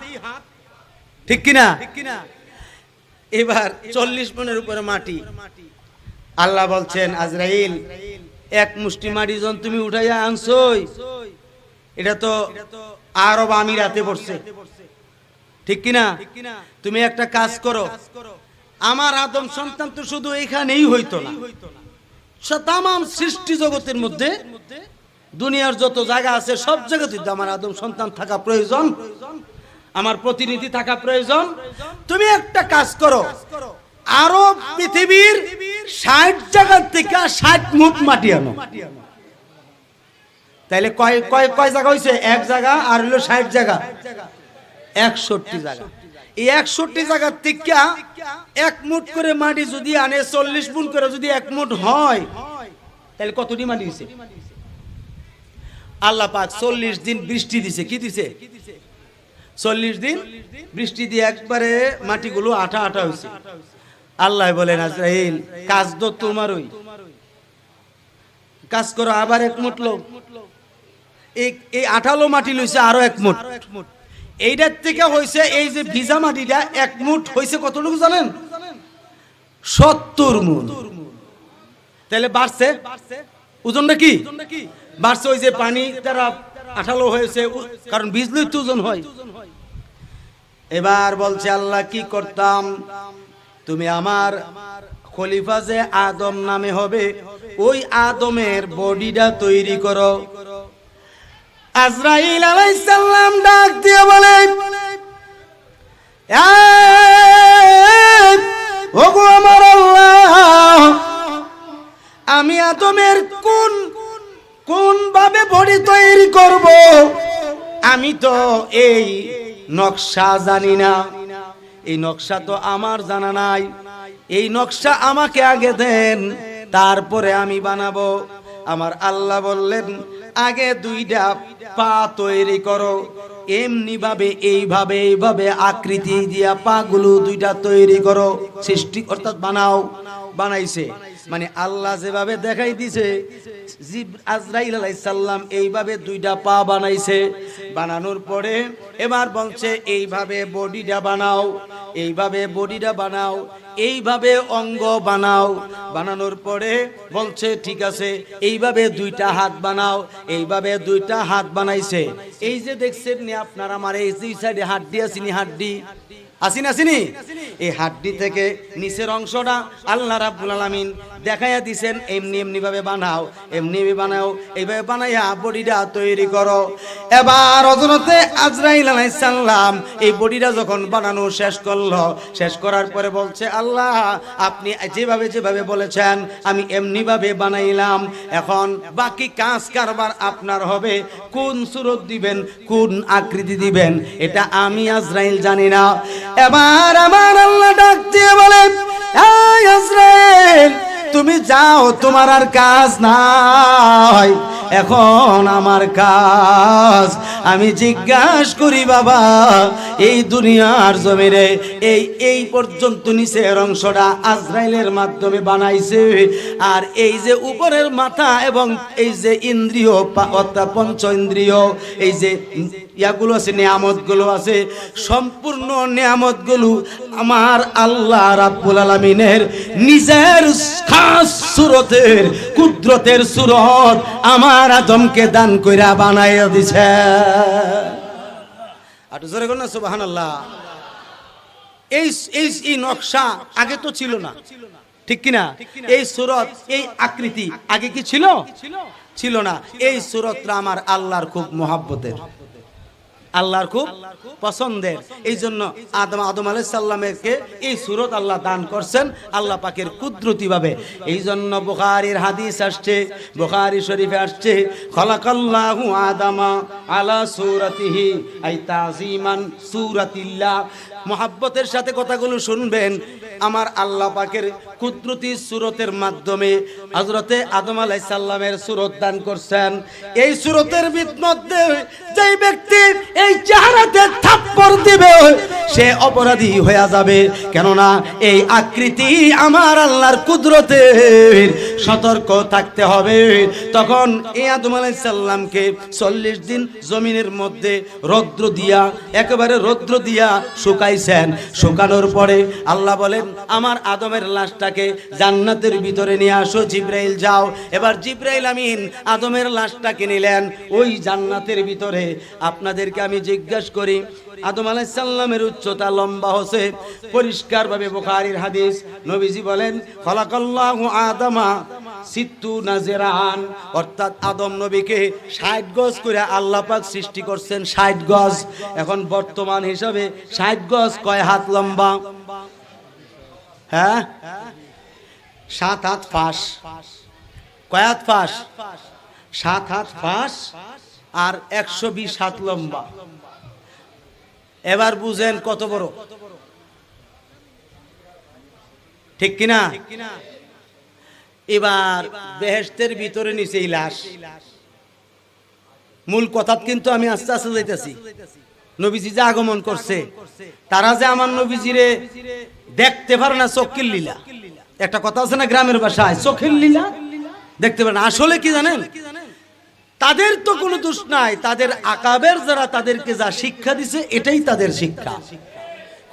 ঠিক কিনা? এবার 40 মণের উপরে মাটি। আল্লাহ বলছেন আজরাইল, এক মুষ্টি মাটি যখন তুমি উঠাইয়া আনছই, এটা তো আরব আমিরাতে পড়ছে, ঠিক কিনা? তুমি একটা কাজ করো, আমার আদম সন্তান তো শুধু এখানেই হইতো না, তাম সৃষ্টি জগতের মধ্যে দুনিয়ার যত জায়গা আছে সব জায়গাতে আমার আদম সন্তান থাকা প্রয়োজন, আমার প্রতিনিধি থাকা প্রয়োজন। তুমি একটা কাজ করো, আরব পৃথিবীর 60 জায়গা থেকে 60 মুঠ মাটি আনো। তাইলে কয় কয় কয় জায়গা হইছে? এক জায়গা, আর হলো 60 জায়গা, 61 জায়গা। এই 61 জায়গার থেকে 1 মুঠ করে মাটি যদি আনে, 40 গুণ করে যদি 1 মুঠ হয়, তাহলে কতটি মাটি হইছে? আল্লাহ পাক 40 দিন বৃষ্টি দিছে। কি দিছে? 40 দিন বৃষ্টি দিয়ে একবারে মাটিগুলো আঠা আঠা হইছে। আল্লাহ বলেন আজরাইল, কাজ তো তোমারই, কাজ করো, আবার 1 মুঠ লোক এই আঠালো মাটি লইছে আরো 1 মুঠ। এইটার থেকে হইছে এই যে ভিজা মাটিটা 1 মুঠ হইছে কতটুকু জানেন? 70 মুঠ। তাহলে বাড়ছে ওজনটা কি? বাড়ছে ওই যে পানি তারা আঠালো হয়েছে, কারণ ভিজলেই তো ওজন হয়। এবার বলছে আল্লাহ, কি করতাম, তুমি আমার খলিফা যে আদম নামে হবে, ওই আদমের বডিটা তৈরি করো। আজরাইল আলাইহিস সালাম ডাক দিয়ে বলে, ওগো আমার আল্লাহ, আমি আদমের কোন ভাবে বডি তৈরি করব? আমি তো এই নকশা জানি না, এই নকশা তো আমার জানা নাই, এই নকশা আমাকে আগে দেন, তারপরে আমি বানাবো। আমার আল্লাহ বললেন, আগে 2টা পা তৈরি করো, এমনি ভাবে এইভাবে আকৃতি দিয়া পাগুলো 2টা তৈরি করো, সৃষ্টি অর্থাৎ বানাও। বানাইছে মানে আল্লাহ যেভাবে দেখাই দিছে, আজরাইল আলাইহিস সালাম এইভাবে 2টা পা বানাইছে। বানানোর পরে এবার বলছে এইভাবে বডিটা বানাও, এইভাবে বডিটা বানাও, এইভাবে অঙ্গ বানাও। বানানোর পরে বলছে ঠিক আছে, এইভাবে 2টা হাত বানাও, এইভাবে 2টা হাত বানাইছে। এই যে দেখছেন নি আপনারা, আমার এই যে সাইডে হাড্ডি আসেনি, হাড্ডি আসেনি, এই হাড্ডি থেকে নিচের অংশটা আল্লাহ রাব্বুল আলামিন দেখাইয়া দিছেন, এমনি ভাবে বানাও, এমনি বানাও, এইভাবে বানাইয়া বডিটা তৈরি করো। এবার হযরতে আজরাইল আলাইহিস সালাম এই বডিটা যখন বানানো শেষ করলো, শেষ করার পরে বলছে, আল্লাহ আপনি যেভাবে বলেছেন আমি এমনি ভাবে বানাইলাম, এখন বাকি কাজ কারবার আপনার হবে, কোন সূরত দিবেন, কোন আকৃতি দিবেন, এটা আমি আজরাইল জানি না। এবার আমার আল্লাহ ডাক দিয়ে বলে, এই আজরাইল, তুমি যাও, তোমার আর কাজ নাই, এখন আমার কাজ। আমি জিজ্ঞাসা করি বাবা, এই দুনিয়ার জমিনে এই পর্যন্ত নিচের অংশটা আজরাইলের মাধ্যমে বানাইছে, আর এই যে উপরের মাথা এবং এই যে ইন্দ্রিয় অর্থাৎ পঞ্চ ইন্দ্রিয়, এই যে ইয়াগুলো আছে, নিয়ামতগুলো আছে, সম্পূর্ণ নিয়ামতগুলো আমার আল্লাহ রাব্বুল আলামিনের নিজের খাস সুরতের কুদরতের সুরত আমার আদমকে দান কইরা বানাইয়া দিছে। আর জোরে কোন সুবহানাল্লাহ। এই নকশা আগে তো ছিল না, ঠিক কিনা? এই সুরত, এই আকৃতি আগে কি ছিল? ছিল না। এই সুরতটা আমার আল্লাহর খুব মহব্বতের, আল্লাহর খুব পছন্দের। এই জন্য আদম আলাইহিস সালামকে এই সূরত আল্লাহ দান করছেন আল্লাহ পাকের কুদরতি ভাবে। এই জন্য বুখারীর হাদিস আসছে, বুখারী শরীফে আসছে, খালাকাল্লাহু আদামা আলা সূরাতিহি আই তাযীমান সূরাতিল্লাহ। মহব্বতের সাথে কথাগুলো শুনবেন। আমার আল্লাহ পাকের কুদরতি সূরতের মাধ্যমে হযরতে আদম আলাইহিস সালামের সূরত দান করছেন। এই সূরতের মধ্যে যেই ব্যক্তি এই চেহারাতে থাপ্পড় দিবে সে অপরাধী হয়ে যাবে, কেননা এই আকৃতি আমার আল্লাহর কুদরতের, সতর্ক থাকতে হবে। তখন এই আদম আলাইহিস সালামকে 40 দিন জমিনের মধ্যে রৌদ্র দিয়া, একেবারে রৌদ্র দিয়া শুকাইছেন। শুকানোর পরে আল্লাহ বলেন আমার আদমের লাশটাকে জান্নাতের ভিতরে নিয়ে আসো, জিবরাইল যাও। এবার জিবরাইল আমিন আদমের লাশটাকে নিলেন ওই জান্নাতের ভিতরে। আপনাদেরকে আমি জিজ্ঞাসা করি, আদম আলাইহিস সালামের উচ্চতা লম্বা হচ্ছে পরিষ্কারভাবে বুখারীর হাদিস। নবীজি বলেন খালাকাল্লাহু আদামা সিত্তুনা জিরান, অর্থাৎ আদম নবীকে 60 গজ করে আল্লাহ পাক সৃষ্টি করছেন, 60 গজ। এখন বর্তমান হিসাবে 60 গজ কয় হাত লম্বা? হ্যাঁ, 7 হাত ফাঁস। কয় হাত ফাঁস? 7 হাত ফাঁস আর 120 হাত লম্বা। এবার বুঝেন কত বড়, ঠিক কিনা? এবার বেহেশতের ভিতরে নিচে লাশ। মূল কথা কিন্তু আমি আস্তে আস্তে যাইতেছি। নবীজি যে আগমন করছে, তারা যে আমার নবীজিরে দেখতে পারে না, চোখের লীলা। একটা কথা আছে না গ্রামের ভাষায়, চোখের লীলা দেখতে পারে না। আসলে কি জানেন, তাদের তো কোনো দোষ নাই, তাদের আকাবের যারা তাদেরকে যা শিক্ষা দিছে এটাই তাদের শিক্ষা।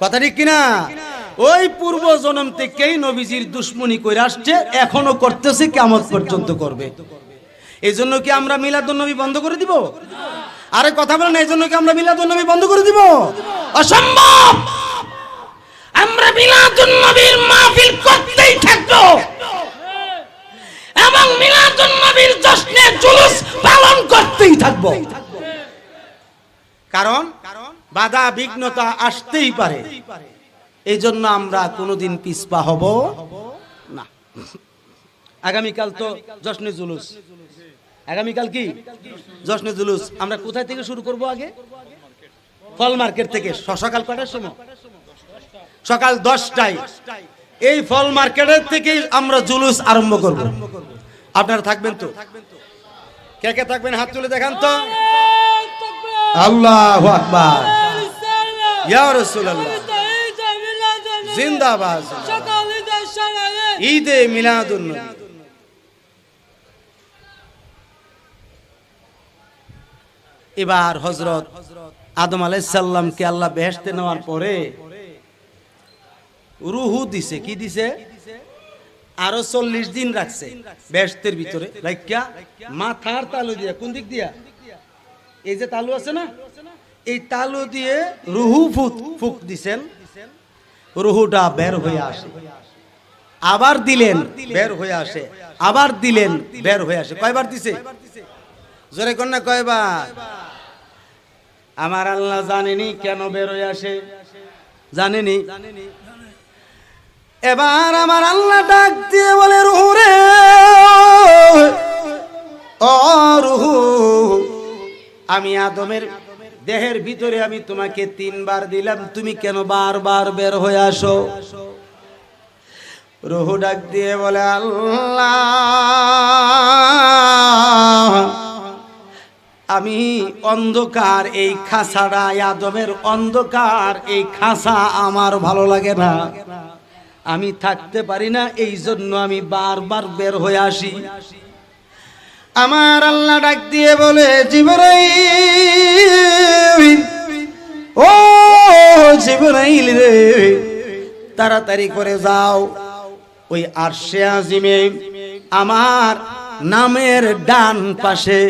কথা ঠিক কিনা? ওই পূর্ব জন্ম থেকেই নবীজির দুশ্মনী করে আসছে, এখনো করতেছে, কিয়ামত পর্যন্ত করবে। এই জন্য কি আমরা মিলাদুন্নবী বন্ধ করে দিব? আরে কথা বলেন, এই জন্য কি আমরা মিলাদুন্নবী বন্ধ করে দিব? অসম্ভব। আমরা মিলাদুন্নবীর মাহফিল করতেই থাকবো এবং মিলাদুন্নবীর জশ্নে জুলুস পালন করতেই থাকবো। কারণ বাধা বিঘ্নতা আসতেই পারে, এই জন্য আমরা কোনোদিন পিছপা হব না। আগামীকাল তো জশ্নে জুলুস, আগামীকাল কি জশ্নে জুলুস। আমরা কোথায় থেকে শুরু করব? আগে ফল মার্কেট থেকে। সকাল কটার সময়? সকাল 10টায়। এই ফল মার্কেটের থেকে আমরা জুলুস আরম্ভ করব। আপনারা থাকবেন তো? কে কে থাকবেন হাত তুলে দেখান তো। আল্লাহু আকবার, ইয়া রাসূলুল্লাহ, জিন্দাবাদ। ঈদে মিলাদুন নবী। এবার হযরত আদম আলাইহিস সালামকে আল্লাহ বেহেশতে নেওয়ার পরে রূহ দিছে। কি দিছে? আরো 40 দিন রাখছে বেহেশতের ভিতরে, রাখিয়া মাথার তালু দিয়া। কোন দিক দিয়া? এই যে তালু আছে না, এই তালু দিয়ে রূহ ফুক দিছেন। রূহটা বের হয়ে আসে, আবার দিলেন বের হয়ে আসে, আবার দিলেন বের হয়ে আসে। কয়বার দিছে? জোরে কোন না কয়বার? আমার আল্লাহ জানেনি কেন বের হয়ে আসে, জানেনি। এবার আমার আল্লাহ ডাক দিয়ে বলে রূহ রে, ও রূহ, আমি আদমের দেহের ভিতরে আমি তোমাকে 3 বার দিলাম, তুমি কেন বারবার বের হয়ে আসো? রূহ ডাক দিয়ে বলে আল্লাহ, আমি অন্ধকার এই খাঁচাটা, আদমের অন্ধকার এই খাঁচা আমার ভালো লাগে না, আমি থাকতে পারি না, এই জন্য আমি বারবার বের হয়ে আসি। আমার আল্লাহ ডাক দিয়ে বলে জিবরাইল, ও জিবরাইল রে, তাড়াতাড়ি করে যাও ওই আরশে আজিমে আমার নামের ডান পাশে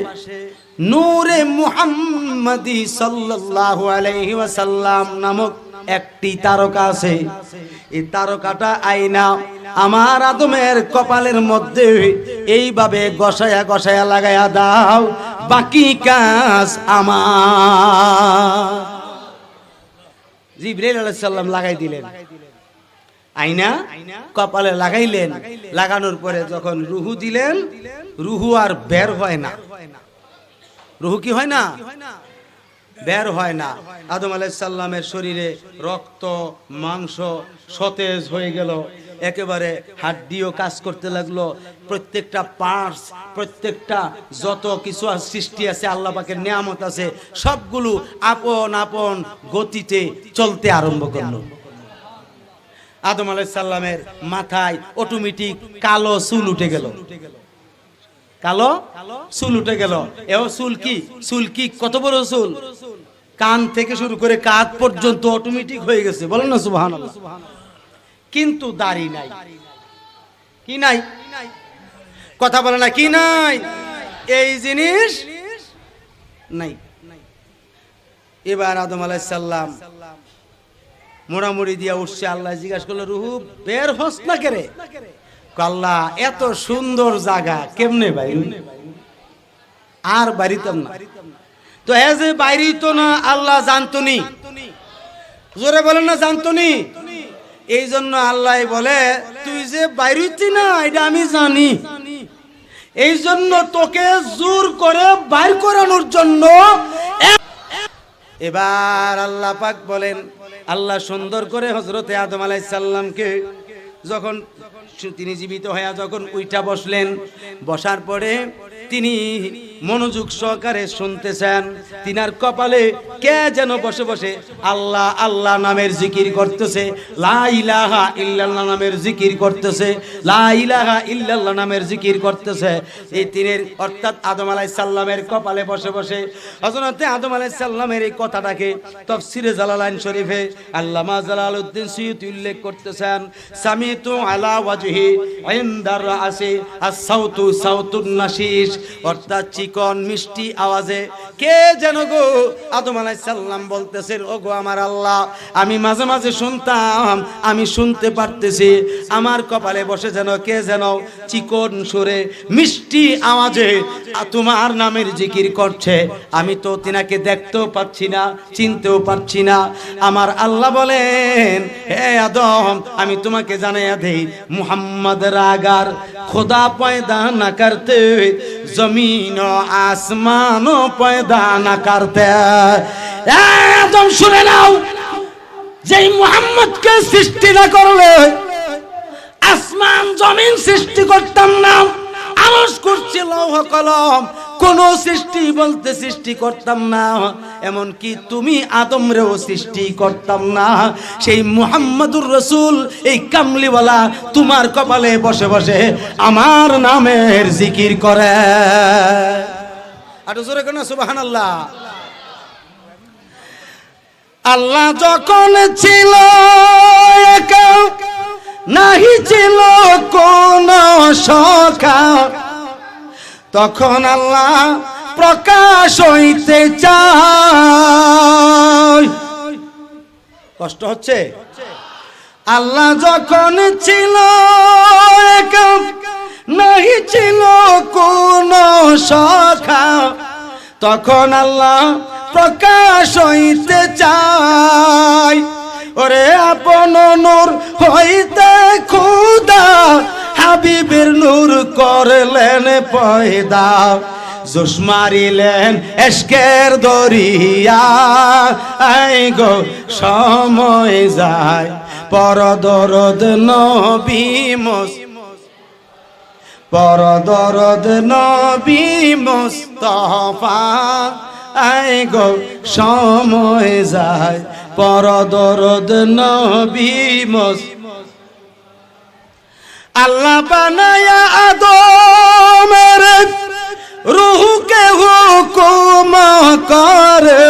নূরে মুহাম্মাদি সাল্লাল্লাহু আলাইহি ওয়াসাল্লাম নামক একটি তারকা আছে। এই তারকাটা আইনা আমার আদমের কপালের মধ্যে এইভাবে গসায়া গসায়া লাগায়া দাও, বাকি কাজ আমার। জিবরাইল আলাইহিস সালাম লাগাই দিলেন, আইনা কপালে লাগাইলেন। লাগানোর পরে যখন রূহ দিলেন, রূহ আর বের হয় না। রূহ কি হয় না? বের হয় না। আদম আলাইহিস সালামের শরীরে রক্ত মাংস সতেজ হয়ে গেল, একেবারে হাড্ডিও কাজ করতে লাগলো, প্রত্যেকটা পার্টস, প্রত্যেকটা যত কিছু সৃষ্টি আছে আল্লাহ পাকের নিয়ামত আছে সবগুলো আপন আপন গতিতে চলতে আরম্ভ করলো। আদম আলাইহিস সালামের মাথায় অটোমেটিক কালো চুল উঠে গেল, কালো চুল উঠে গেল। এও চুল কি কত বড় চুল, কান থেকে শুরু করে কাঁধ পর্যন্ত অটোমেটিক হয়ে গেছে, বলেন না সুবহানাল্লাহ। কিন্তু দাড়ি নাই, কি নাই, কথা বলে না, কি নাই, এই জিনিস নাই। এবার আদম আলাইহিস সালাম মোড়ামুড়ি দিয়া উঠছে, আল্লাহ জিজ্ঞাসা করলো রুহু বের হস না কেরে? আল্লাহ এত সুন্দর জায়গা কেমনে বাইরে, আর বাড়িতাম না। তো এ যে বাইরিত না আল্লাহ জানতনি, জোরে বলেন না জানতনি। এই জন্য আল্লাহ বলে তুই যে বাইরিতি না এটা আমি জানি, এই জন্য তোকে জোর করে বাইর করানোর জন্য। এবার আল্লাহ পাক বলেন, আল্লাহ সুন্দর করে হযরতে আদম আলাইহিস সালামকে যখন তিনি জীবিত হয়ে যখন উইঠা বসলেন, বসার পরে তিনি মনোযোগ সহকারে শুনতেছেন। তিনার কপালে কে যেন বসে বসে আল্লাহ আল্লাহ নামের জিকির করতেছে, লা ইলাহা ইল্লাল্লাহ নামের জিকির করতেছে, লা ইলাহা ইল্লাল্লাহ নামের জিকির করতেছে। এই তিনের অর্থাৎ আদম আলাইহিস সালামের কপালে বসে বসে হযরতে আদম আলাইহিস সালামের এই কথাটাকে তাফসীরে জালালাইন শরীফে আল্লামা জালালউদ্দিন সুয়ুতী উল্লেখ করতেছেন, সামিতু আলা ওয়াজহি ইনদার রাসি আস-সাউতু সাউতুন নাশিশ, অর্থাৎ চিকন মিষ্টি আওয়াজে কে যেন গো আদম আলাইহিস সালাম বলতেছেন, ও গো আমার আল্লাহ, আমি মাঝে মাঝে শুনতাম, আমি শুনতে পারতেছি, আমার কপালে বসে যেন কে যেন চিকন সুরে মিষ্টি আওয়াজে তোমার নামের জিকির করছে। আমি তো তিনাকে দেখতেও পাচ্ছি না, চিনতেও পারছি না। আমার আল্লাহ বলেন, হে আদম আমি তোমাকে জানাইয়া দেই, মুহাম্মদ রাগার खुदा पैदा न करते जमीन आसमान पैदा न करते। तुम सुने नाओ, जे मुहम्मद के सृष्टि न करले आसमान जमीन सृष्टि करताम ना, आलस करछि लौह कलम কোনো সৃষ্টি বলতে সৃষ্টি করতাম না, এমন কি তুমি আদমরেও সৃষ্টি করতাম না। সেই মুহাম্মাদুর রাসূল এই কামলিওয়ালা তোমার কপালে বসে বসে আমার নামের জিকির করে। আর জোরে কোন সুবহানাল্লাহ। আল্লাহ যখন ছিল একা, নাহি ছিল কোন সখা, তখন আল্লাহ প্রকাশ হইতে চায়। কষ্ট হচ্ছে? আল্লাহ যখন ছিল একা, নাহি ছিল কোন সখা, তখন আল্লাহ প্রকাশ হইতে চায়। ওরে আপন নূর হইতে খুদা হাবিবের নূর করলেন পয়দা, জোশ মারিলেন এশকের দরিয়া, আই গো সময় যায় পরদরদ নবী পরদরদ নবী মুস্তাফা, আই গো সময় যায় পরদরদ নবী মুস্তাফা। আল্লাহ বানায়া আদমের রূহকে হুকুম করে,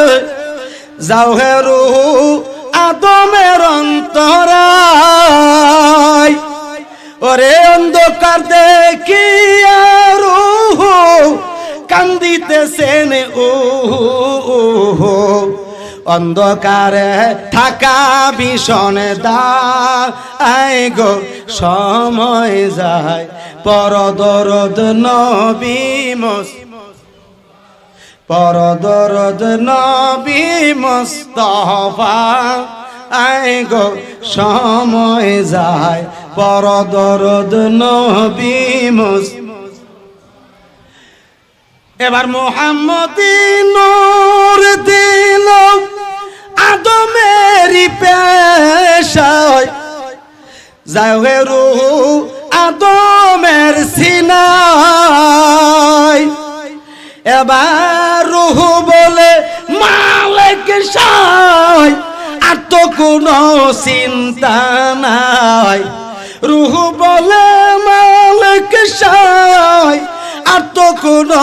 যাও হে রূহ আদমের অন্তরায়। ওরে অন্ধকার দেখিয়া রূহ কান্দিতেছেন অন্ধকারে থাকা ভীষণ দায় গো সময় যায় পরদরদ নবী পরদরদ নবী মুস্তাফা, আয় গো সময় যায় পরদরদ নবী মুস্তাফা। এবার মুহাম্মদি নূর দিল আদমেরই পেশায়, যাওগে রূহ আদমের সিনায়। এবার রূহ বলে মালিক সায়, আর তো কোনো চিন্তা নাই। রূহ বলে মালিক সায়, আর তো কোনো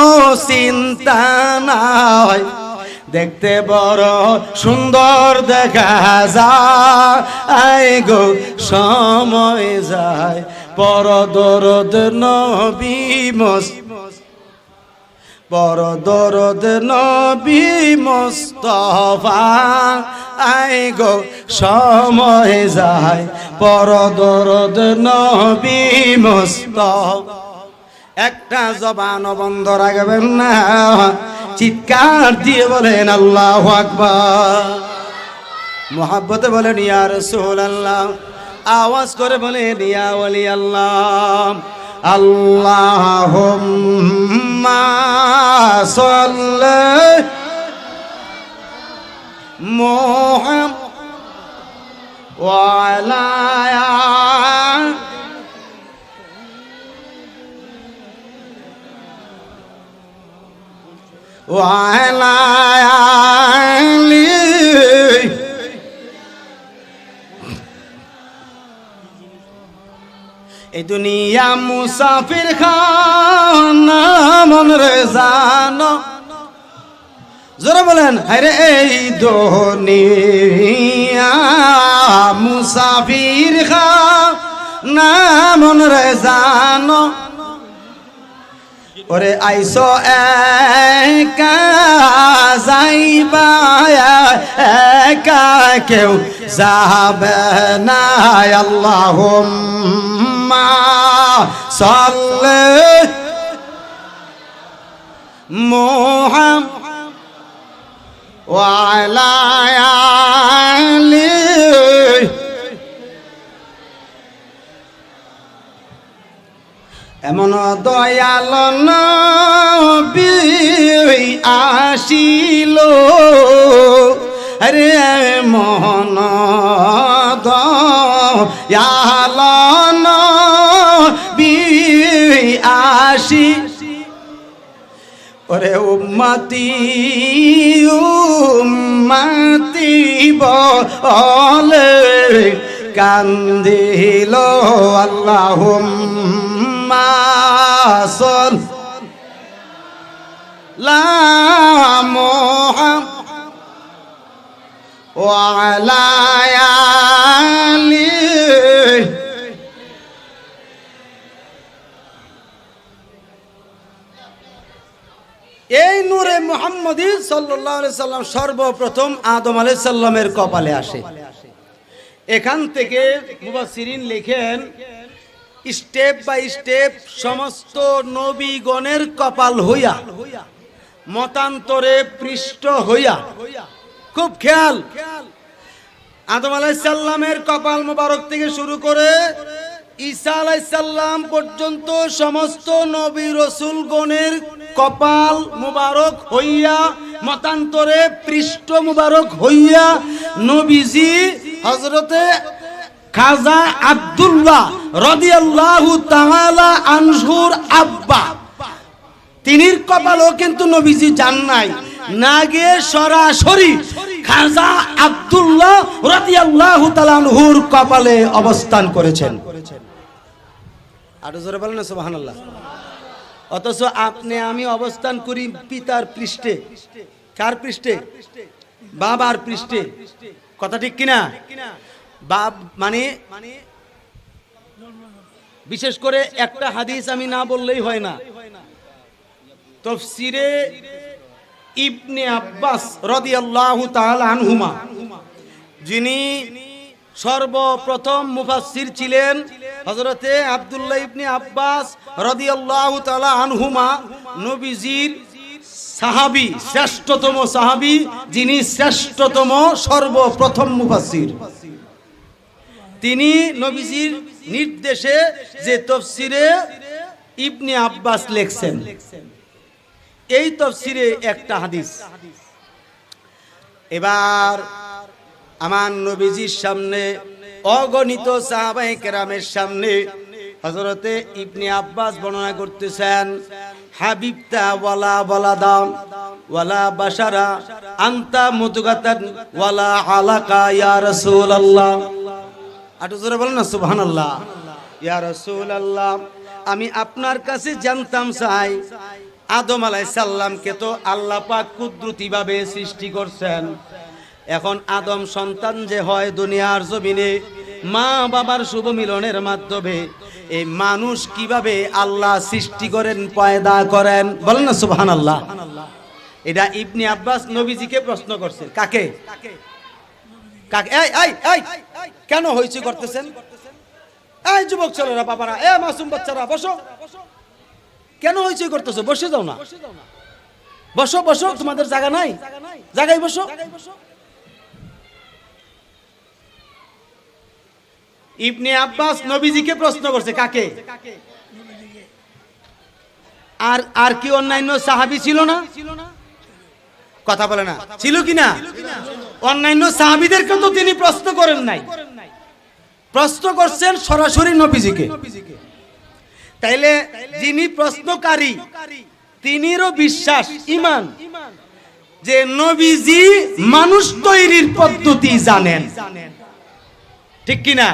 চিন্তা নাই। দেখতে বড় সুন্দর দেখা যায় গো, সময় যায় পর দরদ নবী পর দরদ নবী মুস্তাফা আই গো, সময় যায় পর দরদ নবী মুস্তাফা। একটা জবান বন্ধ রাখবেন না, চিৎকার দিয়ে বলেন আল্লাহু আকবার। মুহাব্বতে বলেন ইয়া রাসূলুল্লাহ, আওয়াজ করে বলেন ইয়া ওয়ালি আল্লাহ। আল্লাহুম্মা সাল্লি মুহাম্মাদ ওয়া আলা وعلى آله এই দুনিয়া মুসাফির খানা মন রে জানো, জোরে বলেন হায়রে এই দুনিয়া মুসাফির খানা মন রে জানো। ওরে আইসো একা যাইবা একা কেউ যাবে না। আল্লাহুম্মা সাল্লি মুহাম্মাদ ওয়া আলা আলিহি। এমন দয়াল নবী আসিল, আরে মন দয়াল নবী আসি। ওরে উম্মতি উম্মতি বলে কান্দিল। আল্লাহুম্মা সাল্লি মুহাম্মাদ ওয়া আলা আলিহি। এই নূরে মুহাম্মদী সাল্লাল্লাহু আলাইহি সাল্লাম সর্বপ্রথম আদম আলাইহিস সালামের কপালে আসে। এখান থেকে মুফাসসিরিন লেখেন স্টেপ বাই স্টেপ সমস্ত নবীগণের কপাল হইয়া মতান্তরে পৃষ্ঠ হইয়া, খুব খেয়াল, আদম আলাইহিস সালামের কপাল মোবারক থেকে শুরু করে ঈসা আলাইহিস সালাম পর্যন্ত সমস্ত নবী রাসূলগণের কপাল মুবারক হইয়া মতান্তরে পৃষ্ঠ মুবারক হইয়া নবীজি হযরতে খাজা আব্দুল্লাহ রাদিয়াল্লাহু তাআলা আনহুর আব্বা, তিনির কপালও কিন্তু নবীজি জান নাই, না গিয়ে সরাসরি খাজা আব্দুল্লাহ রাদিয়াল্লাহু তাআলা আনহুর কপালে অবস্থান করেছেন। আরো জোরে বলেন সুবহানাল্লাহ। অথচ আপনি আমি অবস্থান করি পিতার পৃষ্ঠে। কার পৃষ্ঠে? বাবার পৃষ্ঠে। কথা ঠিক কিনা? বাপ মানে বিশেষ করে একটা হাদিস আমি না বললেই হয় না। তাফসীরে ইবনে আব্বাস রাদিয়াল্লাহু তাআলা আনহুমা, যিনি সর্বপ্রথম মুফাসসির ছিলেন, হযরতে আব্দুল্লাহ ইবনে আব্বাস রাদিয়াল্লাহু তাআলা আনহুমা নবীজির সাহাবী, শ্রেষ্ঠতম সাহাবী, যিনি শ্রেষ্ঠতম সর্বপ্রথম মুফাসসির। তিনি নবীজির নির্দেশে যে তাফসীরে ইবনে আব্বাস লিখছেন, এই তাফসীরে একটা হাদিস। এবার আমার নবীজির সামনে অগণিত সাহাবায়ে কেরামের সামনে হযরতে ইবনে আব্বাস বর্ণনা করতেছেন, হাবিবতা ওয়ালা ওয়ালাদা ওয়ালা বাশারা আনতা মুদগাতান ওয়ালা আলাকা ইয়া রাসূলুল্লাহ। আটু জোরে বলেন না সুবহানাল্লাহ। ইয়া রাসূলুল্লাহ, আমি আপনার কাছে জানতাম চাই, আদম আলাইহিস সালামকে তো আল্লাহ পাক কুদরতি ভাবে সৃষ্টি করছেন। এখন আদম সন্তান যে হয় দুনিয়ার জমিনে মা বাবার শুভ মিলনের মাধ্যমে, এই মানুষ কিভাবে আল্লাহ সৃষ্টি করেন, পয়দা করেন? বলেন না সুবহানাল্লাহ। এটা ইবনে আব্বাস নবীজিকে প্রশ্ন করছে। কাকে? কাকে? এই এই এই কেন হইছে করতেছেন? এই যুবক ছেলেরা, বাবারা, এ মাসুম বাচ্চারা, বসো। কেন হইছে করতেছো? বসে যাও না, বসো বসো, তোমাদের জায়গা নাই, জায়গায় বসো। ইবনে আব্বাস নবীজিকে প্রশ্ন করছে। কাকে? আর আর কি অন্যান্য সাহাবী ছিল না? কথা বলে না, ছিল কি না? অন্যান্য সাহাবীদেরকে তো তিনি প্রশ্ন করেন নাই, প্রশ্ন করছেন সরাসরি নবীজিকে। তাইলে যিনি প্রশ্নকারী তিনিরও বিশ্বাস, ঈমান, যে নবীজি মানুষ তৈরির পদ্ধতি জানেন, ঠিক কি না?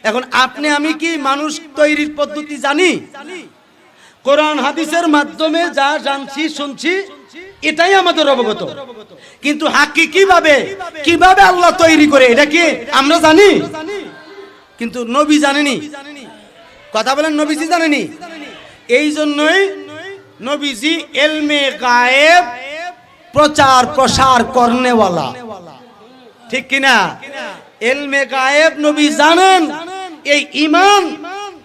এখন আপনি আমি কি মানুষ তৈরির পদ্ধতি জানি? কোরআন হাদিসের মাধ্যমে যা জানছি শুনছি এটাই আমাদের অবগত, কিন্তু হাকিকি ভাবে কিভাবে আল্লাহ তৈরি করে এটা কি আমরা জানি? কিন্তু নবী জানেনি। কথা বলেন, নবীজি জানেনি। এই জন্যই নবীজি ইলমে গায়েব প্রচার প্রসার করনেওয়ালা, ঠিক কিনা? ইলমে গায়েব নবী জানেন। এই ঈমান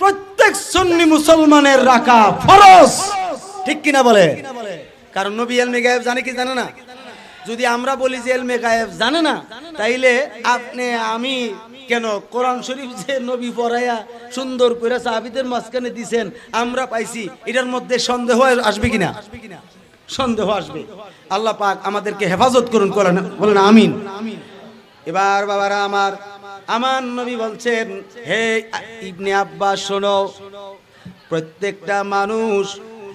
প্রত্যেক সুন্নি মুসলমানের রাখা ফরজ, ঠিক কিনা বলে? কারণ নবী ইলমে গায়েব জানে কি জানে না? যদি আমরা বলি যে ইলমে গায়েব জানে না, তাইলে আপনি আমি কেন কোরআন শরীফ যে নবী পড়াইয়া সুন্দর করে সাহাবীদের মাঝখানে দিবেন আমরা পাইছি, এটার মধ্যে সন্দেহ আসবে কিনা? সন্দেহ আসবে। আল্লাহ পাক আমাদেরকে হেফাজত করুন, বলেন আমিন। এবার বাবারা আমার নবী বলছেন, হে ইবনে আব্বাস শোনো, প্রত্যেকটা মানুষ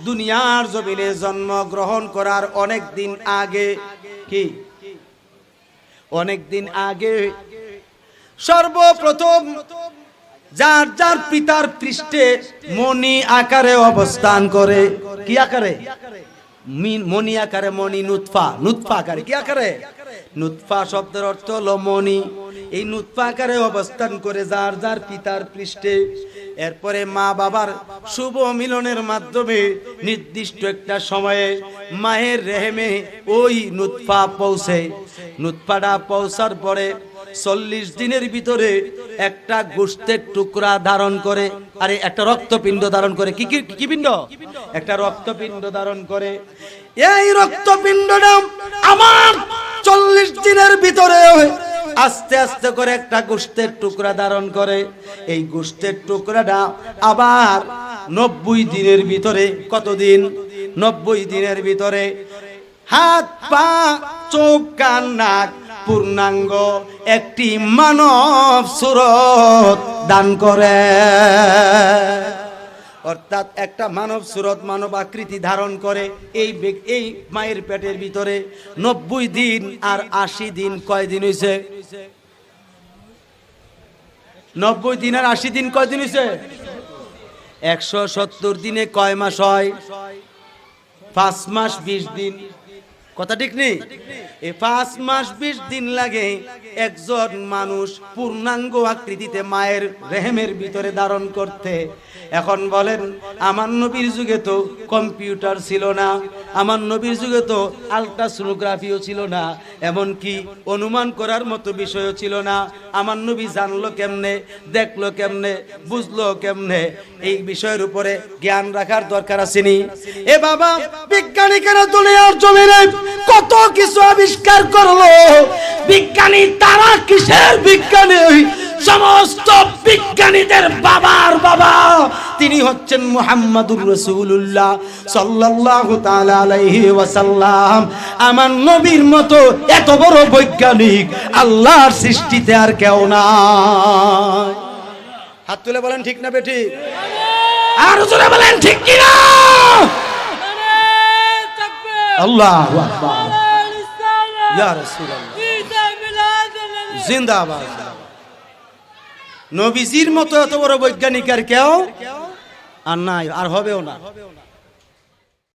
দুনিয়ার জমিনে জন্মগ্রহণ করার অনেক দিন আগে, কি অনেক দিন আগে সর্বপ্রথম যার যার পিতার পৃষ্ঠে মণি আকারে অবস্থান করে। কি আকারে? মণি আকারে। মণি নুতফা, নুতফা আকারে। কি আকারে? নুতফা শব্দের অর্থ হলো মণি। এই নুতফা আকারে অবস্থান করে যার যার পিতার পৃষ্ঠে। এরপরে মা বাবার শুভ মিলনের মাধ্যমে নির্দিষ্ট একটা সময়ে মায়ের রেহেমে ওই নুতফা পৌঁছে। নুতফাটা পৌঁছার পরে 40 দিনের ভিতরে একটা গোশতের টুকরা ধারণ করে, আরে একটা রক্তপিণ্ড ধারণ করে। কি পিণ্ড? একটা রক্তপিণ্ড ধারণ করে। এই রক্তপিণ্ডটা আমার 40 দিনের ভিতরে আস্তে আস্তে করে একটা গোশতের টুকরা ধারণ করে। এই গোশতের টুকরাটা আবার 90 দিনের ভিতরে, কতদিন? 90 দিনের ভিতরে হাত পা চোখ কান নাক পূর্ণাঙ্গ একটি মানব সুরত দান করে। অর্থাৎ একটা মানব সুরত, মানব আকৃতি ধারণ করে এই মায়ের পেটের ভিতরে 90 দিন আর 80 দিন। কয় দিন হইছে? 90 দিন আর 80 দিন কয় দিন হইছে? 170 দিনে কয় মাস হয়? 5 মাস 20 দিন। কথা ঠিক নেই? এই 5 মাস 20 দিন লাগে একজন মানুষ পূর্ণাঙ্গ আকৃতিতে মায়ের রেহেমের ভিতরে ধারণ করতে। এখন বলেন, আমার নবীর যুগে তো কম্পিউটার ছিল না, আমার নবীর যুগে তো আলট্রাসোনোগ্রাফিও ছিল না, এমন কি অনুমান করার মতো বিষয়ও ছিল না। আমার নবী জানলো কেমনে, দেখলো কেমনে, বুঝলো কেমনে? এই বিষয়ের উপরে জ্ঞান রাখার দরকার আছে নি? এ বাবা, বিজ্ঞানীরা দুনিয়ার জমিনে কত কিছু আবিষ্কার করলো। বিজ্ঞানী তারা কিসের বিজ্ঞানী? সমস্ত বিজ্ঞানীদের বাবার বাবা তিনি হচ্ছেন মুহাম্মাদুর রাসূলুল্লাহ সাল্লাল্লাহু তাআলা আলাইহি ওয়াসাল্লাম। আমার নবীর মতো এত বড় বৈজ্ঞানিক আল্লাহর সৃষ্টিতে আর কেউ নাই। হাত তুলে বলেন ঠিক না বেঠিক? আর জোরে বলেন ঠিক কি না? আল্লাহু আকবার, ইয়া রাসূলুল্লাহ, জিন্দাবাদ। নবীজির মতো এত বড় বৈজ্ঞানিক আর কেউ আর নাই, আর হবেও না।